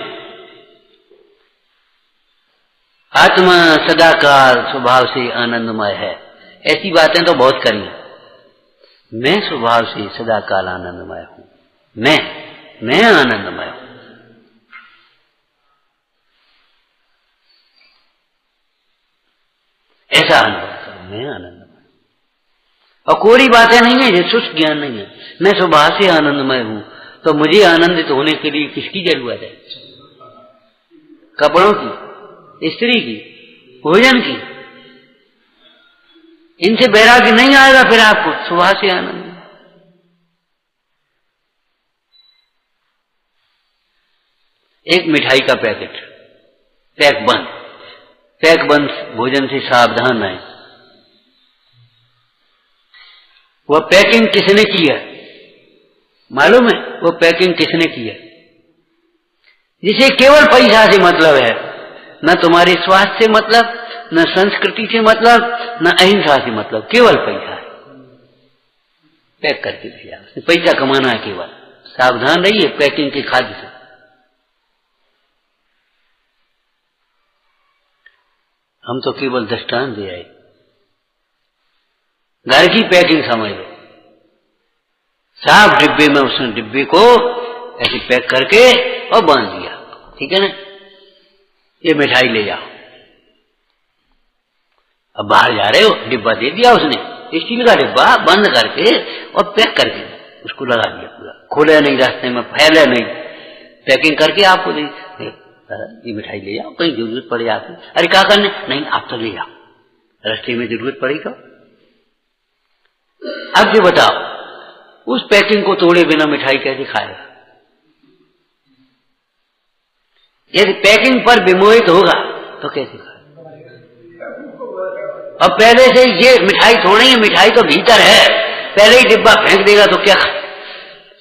आत्मा सदाकाल स्वभाव से आनंदमय है, ऐसी बातें तो बहुत करी। मैं स्वभाव से सदाकाल आनंदमय हूं, मैं आनंदमय हूं। ऐसा अनुभव करो, मैं आनंदमय। और कोरी बातें नहीं है, ये शुष्क ज्ञान नहीं है। मैं स्वभाव से आनंदमय हूं तो मुझे आनंदित होने के लिए किसकी जरूरत है? कपड़ों की, स्त्री की, भोजन की? इनसे बैराग्य नहीं आएगा फिर आपको स्वभाव से आनंद। एक मिठाई का पैकेट पैक बंद भोजन से सावधान रहे। वह पैकिंग किसने की है मालूम है? वो पैकिंग किसने की है? जिसे केवल पैसा से मतलब है, न तुम्हारे स्वास्थ्य से मतलब, न संस्कृति से मतलब, न अहिंसा से मतलब, केवल पैसा है। पैक करके भेजा, पैसा कमाना है केवल। सावधान रहिए पैकिंग के खाद्य से। हम तो केवल दृष्टांत दे आए। घर की पैकिंग समझ लो, साफ डिब्बे में उसने डिब्बे को ऐसे पैक करके और बांध दिया, ठीक है ना, ये मिठाई ले जाओ। अब बाहर जा रहे हो, डिब्बा दे दिया उसने, स्टील का डिब्बा बंद करके और पैक करके उसको लगा दिया, पूरा खोले नहीं, रास्ते में फैले नहीं, पैकिंग करके आपको दे, ये मिठाई ले जाओ, कहीं जरूरत पड़े आपको। अरे क्या करने, नहीं आप तो ले जाओ, रास्ते में जरूरत पड़ी तो। अब ये बताओ, उस पैकिंग को तोड़े बिना मिठाई कैसे खाएगा? यदि पैकिंग पर विमोहित होगा तो कैसे खाएगा? अब पहले से ये मिठाई थोड़ी है, मिठाई तो भीतर है, पहले ही डिब्बा फेंक देगा तो क्या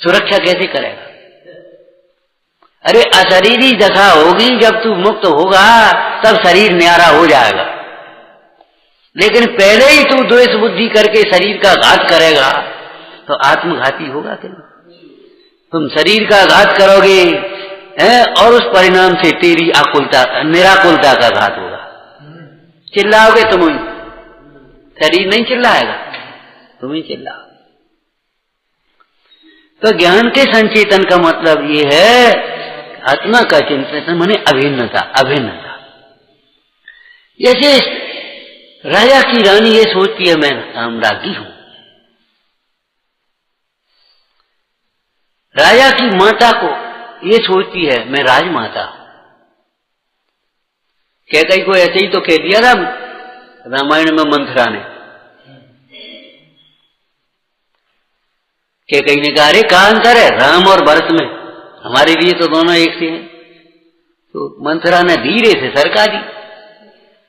सुरक्षा कैसे करेगा? अरे अशरीरी दशा होगी, जब तू मुक्त होगा तब शरीर न्यारा हो जाएगा, लेकिन पहले ही तू द्वेष बुद्धि करके शरीर का घात करेगा तो आत्मघाती होगा क्या? तुम शरीर का घात करोगे और उस परिणाम से तेरी आकुलता, निराकुलता का घात होगा। चिल्लाओगे तुम ही, शरीर नहीं चिल्लाएगा, तुम ही चिल्लाओ। तो ज्ञान के संचेतन का मतलब ये है आत्मा का चिंतन, माने अभिन्नता। अभिन्नता जैसे राजा की रानी ये सोचती है मैं रामरागी हूं, राजा की माता को ये सोचती है मैं राजमाता हूं। कैकेयी को ऐसे ही तो कह दिया था रामायण में मंथरा ने। कैकेयी ने कहा अरे क्या अंतर है राम और भरत में, हमारे लिए तो दोनों एक से हैं। तो मंथरा ने धीरे से सरका दी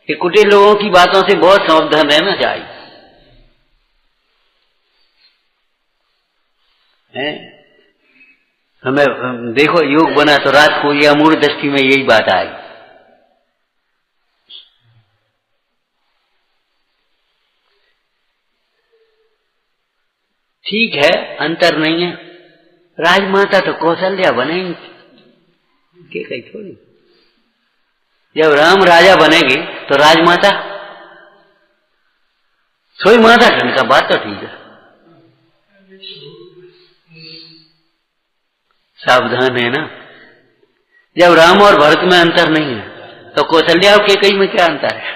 कि कुटिल लोगों की बातों से बहुत सावधान रहना चाहिए। हमें देखो योग बना तो रात को या मूढ़ दृष्टि में यही बात आई। ठीक है, अंतर नहीं है, राजमाता तो कौशल्या बनेंगी, कैकेयी थोड़ी। जब राम राजा बनेंगे तो राजमाता सोई माता ठंड का बात तो ठीक है। सावधान है ना, जब राम और भरत में अंतर नहीं है तो कौशल्या और कैकेयी में क्या अंतर है?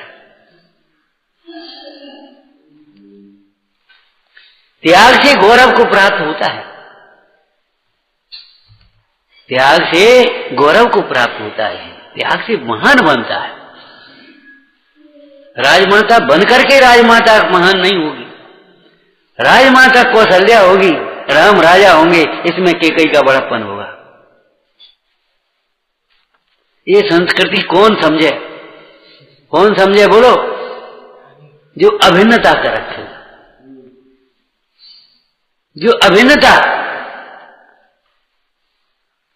त्याग से गौरव को प्राप्त होता है, त्याग से गौरव को प्राप्त होता है, त्याग से महान बनता है। राजमाता बनकर के राजमाता महान नहीं होगी, राजमाता कौशल्या होगी, राम राजा होंगे, इसमें कैकेयी का बड़प्पन होगा। ये संस्कृति कौन समझे? कौन समझे बोलो? जो अभिन्नता कर रखे, जो अभिन्नता।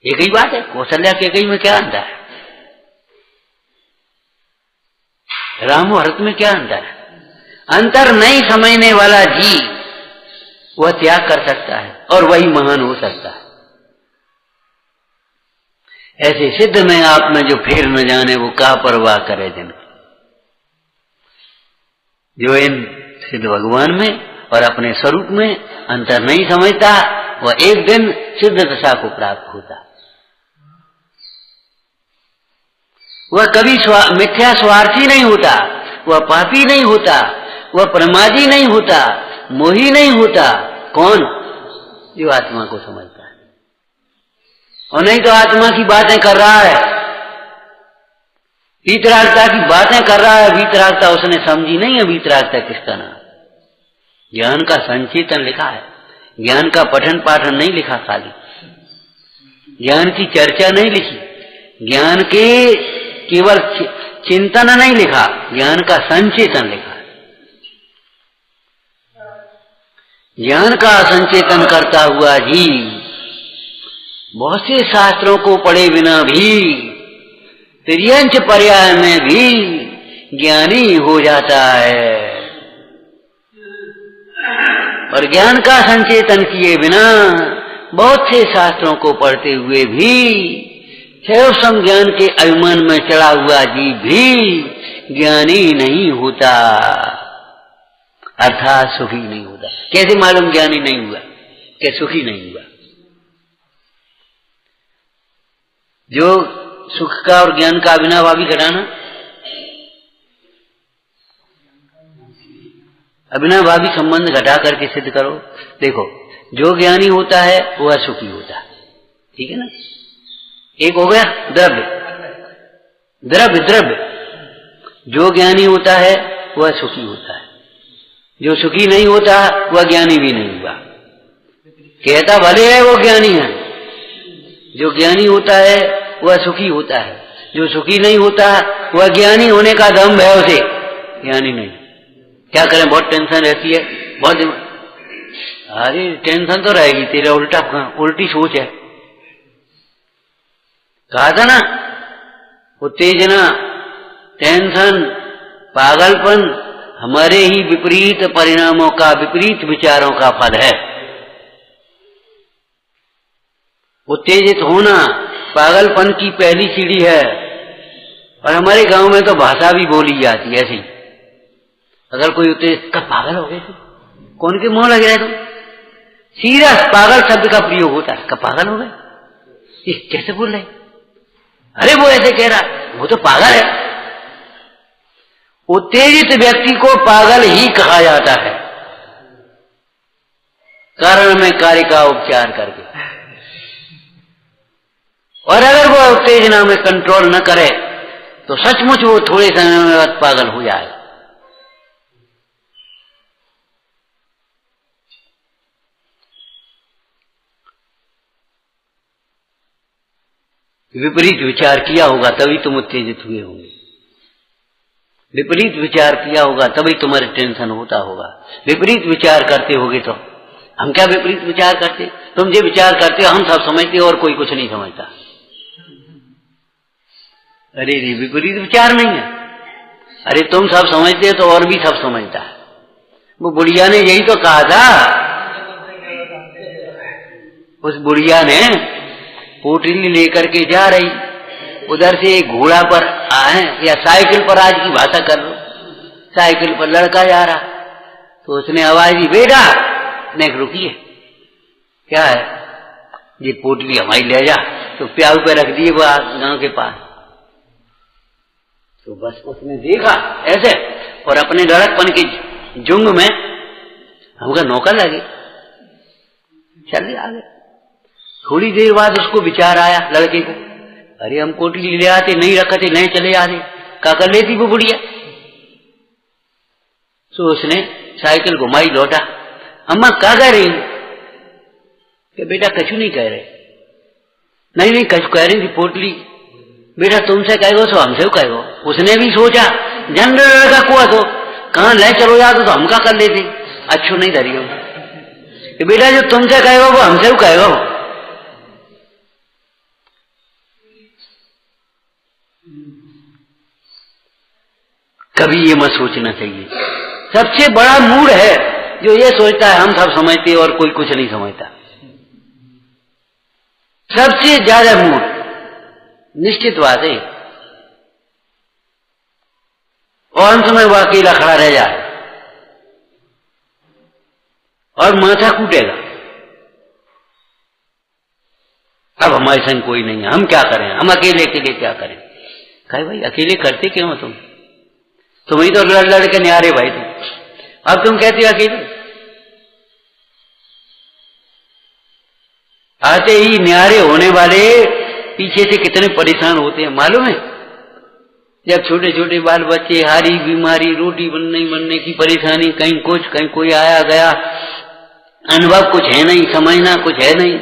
एक ही बात है, कौशल्या कैकेयी में क्या अंतर है? राम और भरत में क्या अंतर है? अंतर नहीं समझने वाला जी वह त्याग कर सकता है और वही महान हो सकता है। ऐसे सिद्ध में आप में जो फेर न जाने वो क्या परवाह करे जन। जो इन सिद्ध भगवान में और अपने स्वरूप में अंतर नहीं समझता वह एक दिन सिद्ध दशा को प्राप्त होता। वह कभी मिथ्या स्वार्थी नहीं होता, वह पापी नहीं होता, वह प्रमादी नहीं होता, मोही नहीं होता। कौन? जो आत्मा को समझता है। और नहीं तो आत्मा की बातें कर रहा है, वीतरागता की बातें कर रहा है। वीतरागता उसने समझी नहीं है। वीतरागता किसका नाम? ज्ञान का संचेतन लिखा है, ज्ञान का पठन पाठन नहीं लिखा, खाली ज्ञान की चर्चा नहीं लिखी, ज्ञान के केवल चिंतन नहीं लिखा, ज्ञान का संचेतन लिखा। ज्ञान का संचेतन करता हुआ जीव बहुत से शास्त्रों को पढ़े बिना भी, त्रियंच पर्याय में भी ज्ञानी हो जाता है। और ज्ञान का संचेतन किए बिना बहुत से शास्त्रों को पढ़ते हुए भी शैव संज्ञान के अभिमान में चढ़ा हुआ जीव भी ज्ञानी नहीं होता, अर्थात सुखी नहीं होता। कैसे मालूम ज्ञानी नहीं हुआ, क्या सुखी नहीं हुआ? जो सुख का और ज्ञान का अविनाभावी घटाना, अविनाभावी संबंध घटा करके सिद्ध करो। देखो, जो ज्ञानी होता है वह सुखी होता है, ठीक है ना। एक हो गया द्रव्य, द्रव्य द्रव्य। जो ज्ञानी होता है वह सुखी होता है, जो सुखी नहीं होता वह ज्ञानी भी नहीं हुआ। कहता भले है वो ज्ञानी है, जो ज्ञानी होता है वह सुखी होता है, जो सुखी नहीं होता वह ज्ञानी होने का दम है उसे, ज्ञानी नहीं। क्या करें, बहुत टेंशन रहती है, बहुत। अरे टेंशन तो रहेगी, तेरा उल्टी सोच है। कहा था ना, उत्तेजना, टेंशन, पागलपन हमारे ही विपरीत परिणामों का, विपरीत विचारों का फल है। उत्तेजित होना पागलपन की पहली सीढ़ी है। और हमारे गांव में तो भाषा भी बोली जाती है ऐसी। अगर कोई उत्तेजित, कब पागल हो गए थे, कौन के मुंह लग रहे तुम? सीधा पागल शब्द का प्रयोग होता है, कब पागल हो गए, ये कैसे बोल रहे? अरे वो ऐसे कह रहा, वो तो पागल है। उत्तेजित व्यक्ति को पागल ही कहा जाता है, कारण में कार्य का उपचार करके। और अगर वो उत्तेजना में कंट्रोल न करे तो सचमुच वो थोड़े समय में बाद पागल हो जाए। विपरीत विचार किया होगा तभी तुम उत्तेजित हुए होंगे, विपरीत विचार किया होगा तभी तुम्हारे टेंशन होता होगा। विपरीत विचार करते होगे तो हम क्या विपरीत विचार करते? तुम जो विचार करते हो हम सब समझते हो और कोई कुछ नहीं समझता। अरे रे, विपरीत विचार नहीं है। अरे तुम सब समझते हो तो और भी सब समझता है। वो बुढ़िया ने यही तो कहा था, उस बुढ़िया ने पोटली लेकर के जा रही, उधर से एक घोड़ा पर आए या साइकिल पर, आज की भाषा कर लो, साइकिल पर लड़का जा रहा, तो उसने आवाज दी, बेटा। ने रुकिए, क्या है? ये पोटली हमारी ले जा। तो प्याऊ पे रख दिए वो गांव के पास। तो बस उसने देखा ऐसे और अपने लड़कपन के जुंग में हमका नौकर लगे, चल आगे। थोड़ी देर बाद उसको विचार आया लड़के को, अरे हम पोटली ले आते, नहीं रखते, नहीं चले आते, क्या कर लेती वो बुढ़िया। तो उसने साइकिल घुमाई, लौटा, अम्मा क्या कह रही? कि बेटा कछु नहीं कह रहे। नहीं कछु कह रही थी पोटली। बेटा तुमसे कहेगो तो हमसे कहेगो। उसने भी सोचा, जनरल लड़का कुआ तो कहाँ ले चलो जाते तो हमका कर लेते, अच्छो नहीं धरी हो। कि बेटा जो तुमसे कहेगो वो हमसे कहेगो। कभी ये मत सोचना चाहिए। सबसे बड़ा मूड है जो ये सोचता है हम सब समझते और कोई कुछ नहीं समझता। सबसे ज्यादा मूड, निश्चित बात है। और अंत में वो अकेला खड़ा रह जाए और माथा कूटेगा। अब हमारे संग कोई नहीं है, हम क्या करें, हम अकेले अकेले क्या करें? कहे भाई अकेले करते क्यों हो तुम ही तो लड़ लड़ के न्यारे भाई तुम। अब तुम कहते हो अकेले। आते ही न्यारे होने वाले पीछे से कितने परेशान होते हैं मालूम है? जब छोटे छोटे बाल बच्चे, हारी बीमारी, रोटी बनने की परेशानी, कहीं कुछ, कहीं कोई आया गया, अनुभव कुछ है नहीं, समझना कुछ है नहीं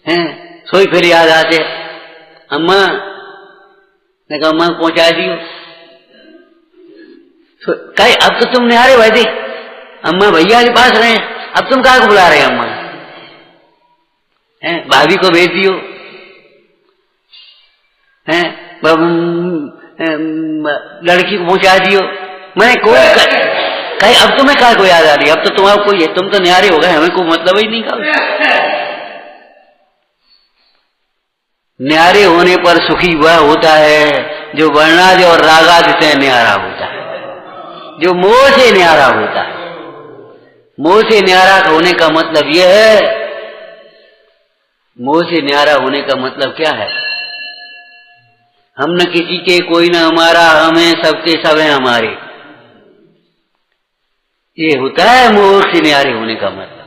है। सोई फिर याद आते, अम्मा ने कहा अम्मा पहुंचा दियो। कहे अब तो तुम न्यारे भाई थे, अम्मा भैया के पास रहे, अब तुम कहा को बुला रहे अम्मा भाभी को भेज दियो, लड़की को पहुंचा दियो। मैंने कहीं अब तुम्हें क्या को याद आ रही, अब तो तुम्हारा कोई है, तुम तो न्यारे हो गए, हमें कोई मतलब ही नहीं का। न्यारे होने पर सुखी वह होता है जो वर्णादि और रागादि से न्यारा होता है, जो मोह से न्यारा होता है। मोह से न्यारा होने का मतलब यह है, मोह से न्यारा होने का मतलब क्या है? हम न किसी के, कोई न हमारा, हम हैं सबके सब हैं हमारे। ये होता है मोह से न्यारे होने का मतलब।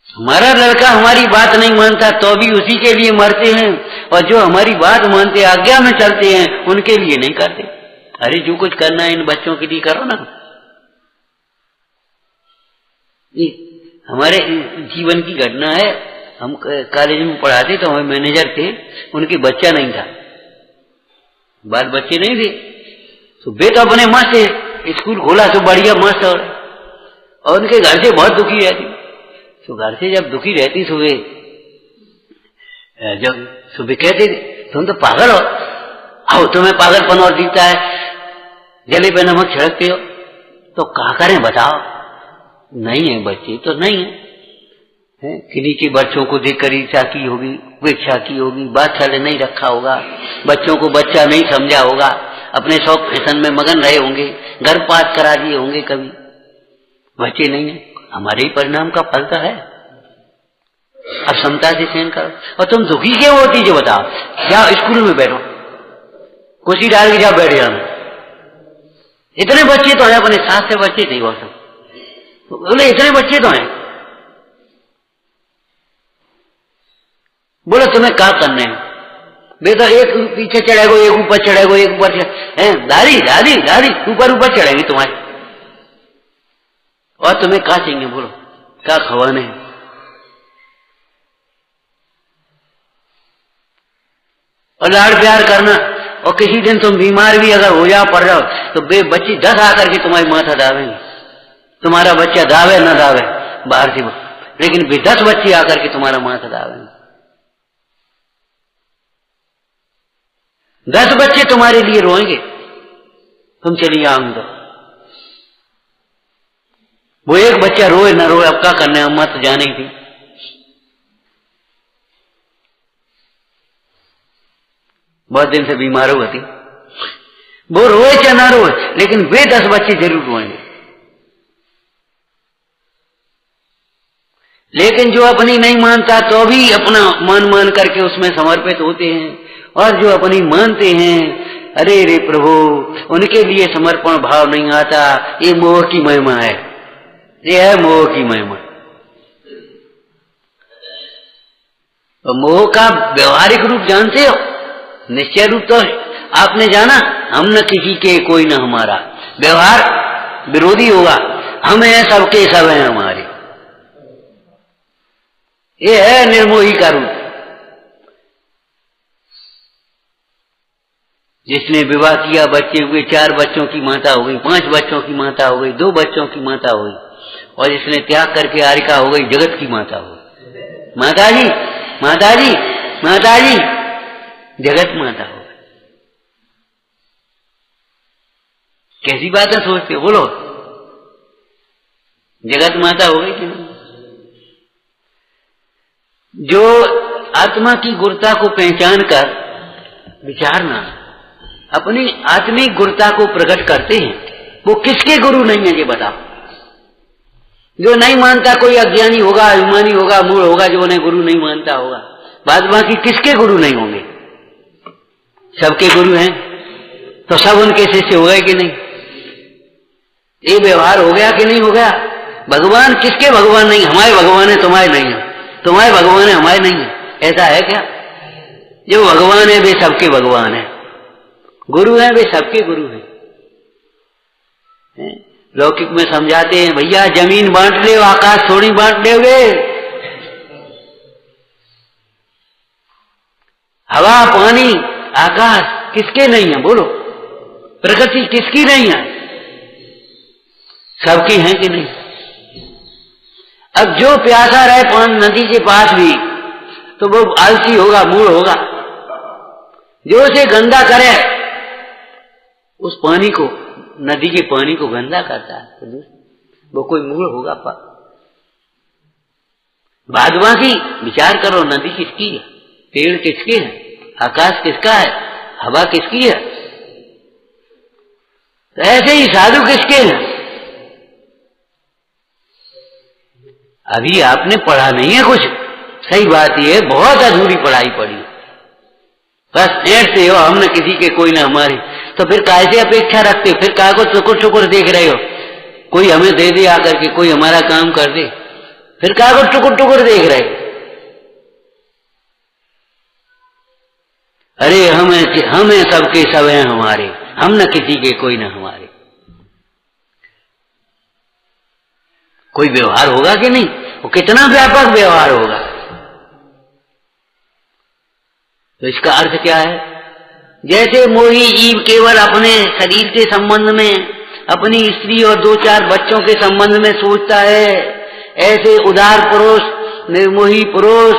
हमारा लड़का हमारी बात नहीं मानता तो भी उसी के लिए मरते हैं, और जो हमारी बात मानते आज्ञा में चलते हैं उनके लिए नहीं करते। अरे जो कुछ करना है इन बच्चों के लिए करो ना। ये हमारे जीवन की घटना है। हम कॉलेज में पढ़ाते तो हमारे मैनेजर थे, उनके बच्चा नहीं था, बाल बच्चे नहीं थे, तो बेटा अपने मस्त स्कूल खोला तो बढ़िया मस्त, और उनके घर से बहुत दुखी रहती। तो घर से जब दुखी रहती सुबह, जब सुबह कहते तुम तो पागल हो, आओ तुम्हें पागलपन और दिखता है, जले पे नमक छिड़कते हो, तो क्या करें बताओ। नहीं है बच्चे तो नहीं है, किन्हीं के बच्चों को देखकर ईर्ष्या की होगी, उपेक्षा की होगी, बादशाह नहीं रखा होगा, बच्चों को बच्चा नहीं समझा होगा, अपने शौक फैशन में मगन रहे होंगे, घर पास करा दिए होंगे, कभी बच्चे नहीं है। हमारे ही परिणाम का फल तो है। अब क्षमता से सहन करो। और तुम दुखी क्यों होती जो बताओ? क्या स्कूल में बैठो, कुर्सी डाल के जा बैठ जाओ। इतने बच्चे तो हैं, अपने साथ से बच्चे थे वो सब, बोले इतने बच्चे तो हैं, बोले तुम्हें क्या करने हैं? बेटा एक पीछे चढ़ेगो, एक ऊपर चढ़ेगो, एक ऊपर दादी दादी दादी ऊपर ऊपर चढ़ेगी तुम्हारी, और तुम्हें क्या चाहिए बोलो, क्या खवाने है? और लाड़ प्यार करना। और किसी दिन तुम बीमार भी अगर हो जा पड़ रहे हो तो बच्ची 10 आकर के तुम्हारी माथा दावेंगे, तुम्हारा बच्चा दावे न दावे बाहर से, लेकिन 10 बच्चे आकर के तुम्हारा माथा दावेंगे। 10 बच्चे तुम्हारे लिए रोएंगे, तुम चली आओगे तो। वो एक बच्चा रोए न रोए, अब क्या करने, अम्मा तो जाने ही थी। बहुत दिन से बीमार हो गई, वो रोए चाहे ना रोए, लेकिन वे 10 बच्चे जरूर रोएंगे। लेकिन जो अपनी नहीं मानता तो भी अपना मान करके उसमें समर्पित होते हैं, और जो अपनी मानते हैं, अरे रे प्रभु, उनके लिए समर्पण भाव नहीं आता। ये मोह की महिमा है, ये है मोह की महिमा। तो मोह का व्यवहारिक रूप जानते हो? निश्चय रूप तो आपने जाना, हम न किसी के, कोई न हमारा। व्यवहार विरोधी होगा, हम हैं सबके सब हैं हमारे। ये है निर्मोही का रूप। जिसने विवाह किया, बच्चे हुए, 4 बच्चों की माता हो गई, 5 बच्चों की माता हो गई, 2 बच्चों की माता हो गई, और जिसने त्याग करके आरिका हो गई, जगत की माता हो गई। माताजी माताजी माताजी, जगत माता हो गई। कैसी बात है सोचते हो, बोलो, जगत माता हो गई कि नहीं? जो आत्मा की गुरता को पहचान कर विचारना, अपनी आत्मिक गुरता को प्रकट करते हैं, वो किसके गुरु नहीं है ये बताओ? जो नहीं मानता कोई अज्ञानी होगा, अभिमानी होगा, मूढ़ होगा, जो उन्हें गुरु नहीं मानता होगा। बाद बाकी किसके गुरु नहीं होंगे? सबके गुरु हैं, तो सब उनके शिष्य हो गए कि नहीं? ये व्यवहार हो गया कि नहीं हो गया? भगवान किसके भगवान नहीं? हमारे भगवान है, तुम्हारे नहीं है, तुम्हारे भगवान है, हमारे नहीं है, ऐसा है क्या? जो भगवान है वे सबके भगवान है, गुरु हैं वे सबके गुरु हैं। लौकिक में समझाते हैं, भैया जमीन बांट ले, आकाश थोड़ी बांट ले, वे हवा पानी आकाश किसके नहीं है? बोलो, प्रकृति किसकी नहीं है? सबकी है कि नहीं? अब जो प्यासा रहे नदी के पास भी तो वो आलसी होगा, मूढ़ होगा। जो उसे गंदा करे, उस पानी को, नदी के पानी को गंदा करता है, तो वो कोई मूढ़ होगा। भागवा की विचार करो, नदी किसकी है, पेड़ किसके हैं, आकाश किसका है, हवा किसकी है? तो ऐसे ही साधु किसके हैं? अभी आपने पढ़ा नहीं है कुछ। सही बात यह है, बहुत अधूरी पढ़ाई पड़ी, बस नेट से हो, हम न किसी के कोई ना हमारे। तो फिर काहे से अपेक्षा रखते हो? फिर काहे को चुकुर चुकुर देख रहे हो? कोई हमें दे दे आकर के, कोई हमारा काम कर दे, फिर काहे को टुकुर टुकुर देख रहे हो? अरे हमें सबके सब हैं हमारे, हम न किसी के कोई न हमारे। कोई व्यवहार होगा कि नहीं? वो कितना व्यापक व्यवहार होगा। तो इसका अर्थ क्या है? जैसे मोही जीव केवल अपने शरीर के संबंध में, अपनी स्त्री और 2-4 बच्चों के संबंध में सोचता है, ऐसे उदार पुरुष, निर्मोही पुरुष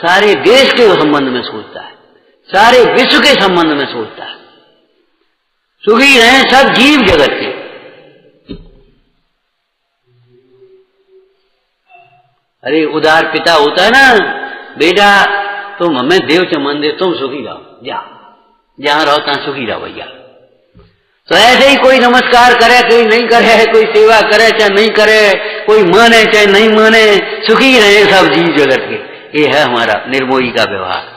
सारे देश के संबंध में सोचता है, सारे विश्व के संबंध में सोचता है। सुखी रहें सब जीव जगत के। अरे उदार पिता होता है ना, बेटा तुम हमें देव चमन दे, तुम सुखी रहो, जा जहां रहो तहां सुखी रहो भैया। तो ऐसे ही कोई नमस्कार करे, कोई नहीं करे, कोई सेवा करे चाहे नहीं करे, कोई माने चाहे नहीं माने, सुखी रहे सब जीव जगत के। ये है हमारा निर्मोही का व्यवहार।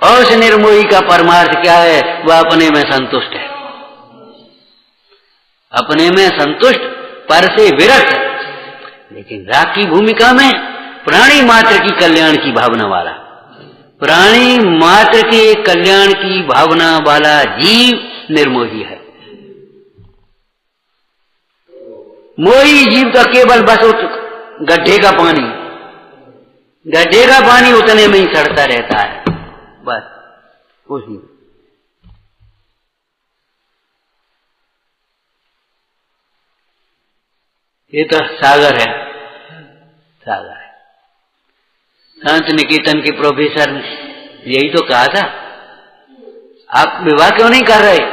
और उस निर्मोही का परमार्थ क्या है? वह अपने में संतुष्ट है, अपने में संतुष्ट, पर से विरक्त, लेकिन राग की भूमिका में प्राणी मात्र की कल्याण की भावना वाला, प्राणी मात्र के कल्याण की भावना वाला जीव निर्मोही है। मोही जीव तो केवल बस गड्ढे का पानी, गड्ढे का पानी उतने में ही सड़ता रहता है, बस उसी। ये तो सागर है, सागर है। शांति निकेतन के प्रोफेसर ने यही तो कहा था, आप विवाह क्यों नहीं कर रहे,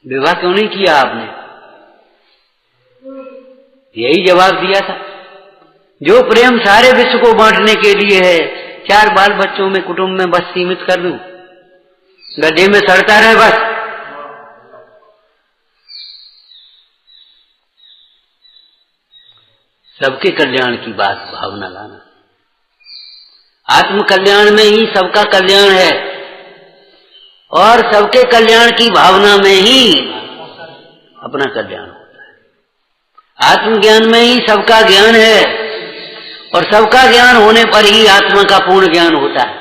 विवाह क्यों नहीं किया आपने? यही जवाब दिया था, जो प्रेम सारे विश्व को बांटने के लिए है, 4 बाल बच्चों में कुटुंब में बस सीमित कर दूं, गड्ढे में सड़ता रहे बस। सबके कल्याण की बात भावना लाना, आत्म कल्याण में ही सबका कल्याण है, और सबके कल्याण की भावना में ही अपना कल्याण होता है। आत्मज्ञान में ही सबका ज्ञान है, और सबका ज्ञान होने पर ही आत्मा का पूर्ण ज्ञान होता है,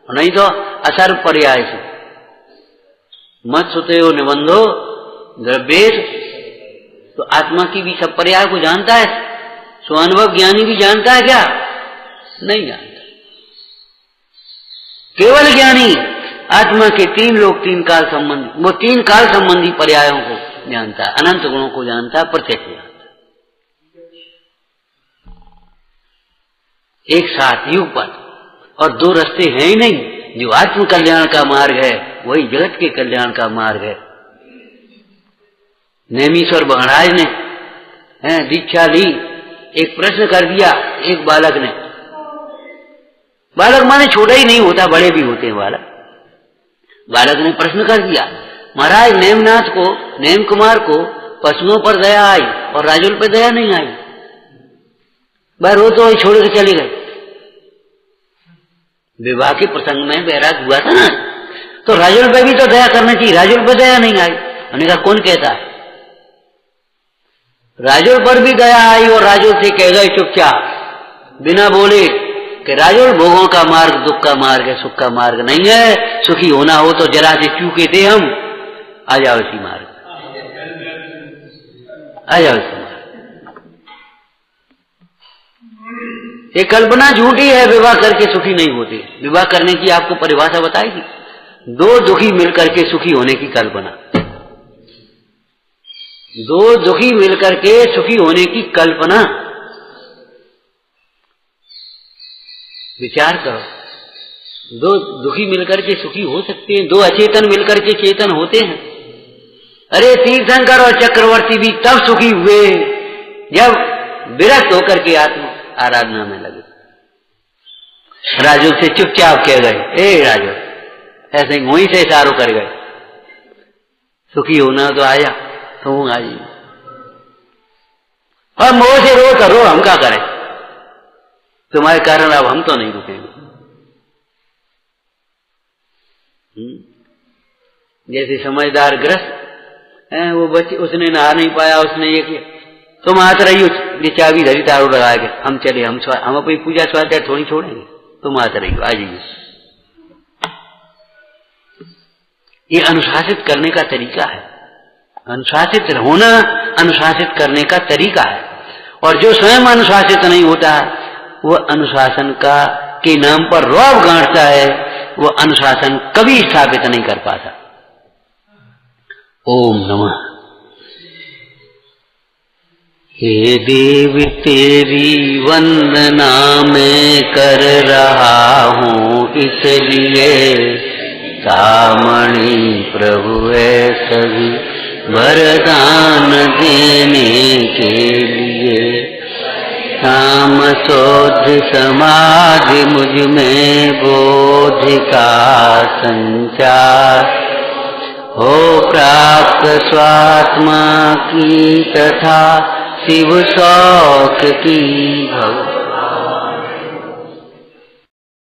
नहीं तो असर्व पर्याय से मत सुते हो निबंधो द्रव्येश। तो आत्मा की भी सब पर्याय को जानता है, स्वानुभव ज्ञानी भी जानता है क्या? नहीं जानता। केवल ज्ञानी आत्मा के 3 लोक 3 काल संबंधी, वो 3 काल संबंधी पर्यायों को जानता है, अनंत गुणों को जानता है, प्रत्यक्ष जानता है, एक साथ युग पर। और 2 रास्ते हैं ही नहीं, जो आत्म कल्याण का मार्ग है वही जगत के कल्याण का मार्ग है। नेमीश्वर महाराज ने दीक्षा ली, एक प्रश्न कर दिया एक बालक ने, बालक माने छोटा ही नहीं होता, बड़े भी होते हैं बालक। बालक ने प्रश्न कर दिया, महाराज नेमनाथ को, नेम कुमार को पशुओं पर दया आई और राजुल पर दया नहीं आई, बार वो तो छोड़ के चले गए। विवाह के प्रसंग में बैराग हुआ था ना, तो राजुल पे भी तो दया करना चाहिए, राजुल पर दया नहीं आई। उन्होंने कहा कौन कहता है? राजुल पर भी दया आई और राजुल से कह गए चुपचाप बिना बोले कि राजुल भोगों का मार्ग दुख का मार्ग है, सुख का मार्ग नहीं है। सुखी होना हो तो जरा से चूके थे हम, आ जाओ इसी मार्ग, आ जाओ इसी मार्ग। ये कल्पना झूठी है, विवाह करके सुखी नहीं होते। विवाह करने की आपको परिभाषा बताई थी, दो दुखी मिलकर के सुखी होने की कल्पना, दो दुखी मिलकर के सुखी होने की कल्पना। विचार करो, दो दुखी मिलकर के सुखी हो सकते हैं, दो अचेतन मिलकर के चेतन होते हैं। अरे तीर्थंकर और चक्रवर्ती भी तब सुखी हुए जब विरक्त होकर के आत्मा आराधना में लगे। राजू से चुपचाप कह गए, ए राजू, ऐसे वहीं से इशारों कर गए, सुखी होना तो आया, तुम आ जाइए, और मोह से रो करो, हम क्या करें, तुम्हारे कारण अब हम तो नहीं रुकेंगे। जैसे समझदार ग्रस्त है, वो बच्चे, उसने नहा नहीं पाया, उसने ये किया, तुम आते रहियो, ये चाबी धरी तारू लगा के, हम चले, हम अपनी पूजा स्वाध्याय थोड़ी छोड़ेंगे, तुम आते रहियो, आ जाइए। ये अनुशासित करने का तरीका है, अनुशासित होना अनुशासित करने का तरीका है। और जो स्वयं अनुशासित नहीं होता, वो अनुशासन का के नाम पर रौब गांठता है, वो अनुशासन कभी स्थापित नहीं कर पाता। ओम नमः। हे देवी तेरी वंदना मैं कर रहा हूँ, इसलिए सामणी प्रभु है सभी वरदान देने के लिए। काम शोध समाधि मुझ में बोध का संचार हो प्राप्त स्वात्मा की तथा शिव शौक की भव।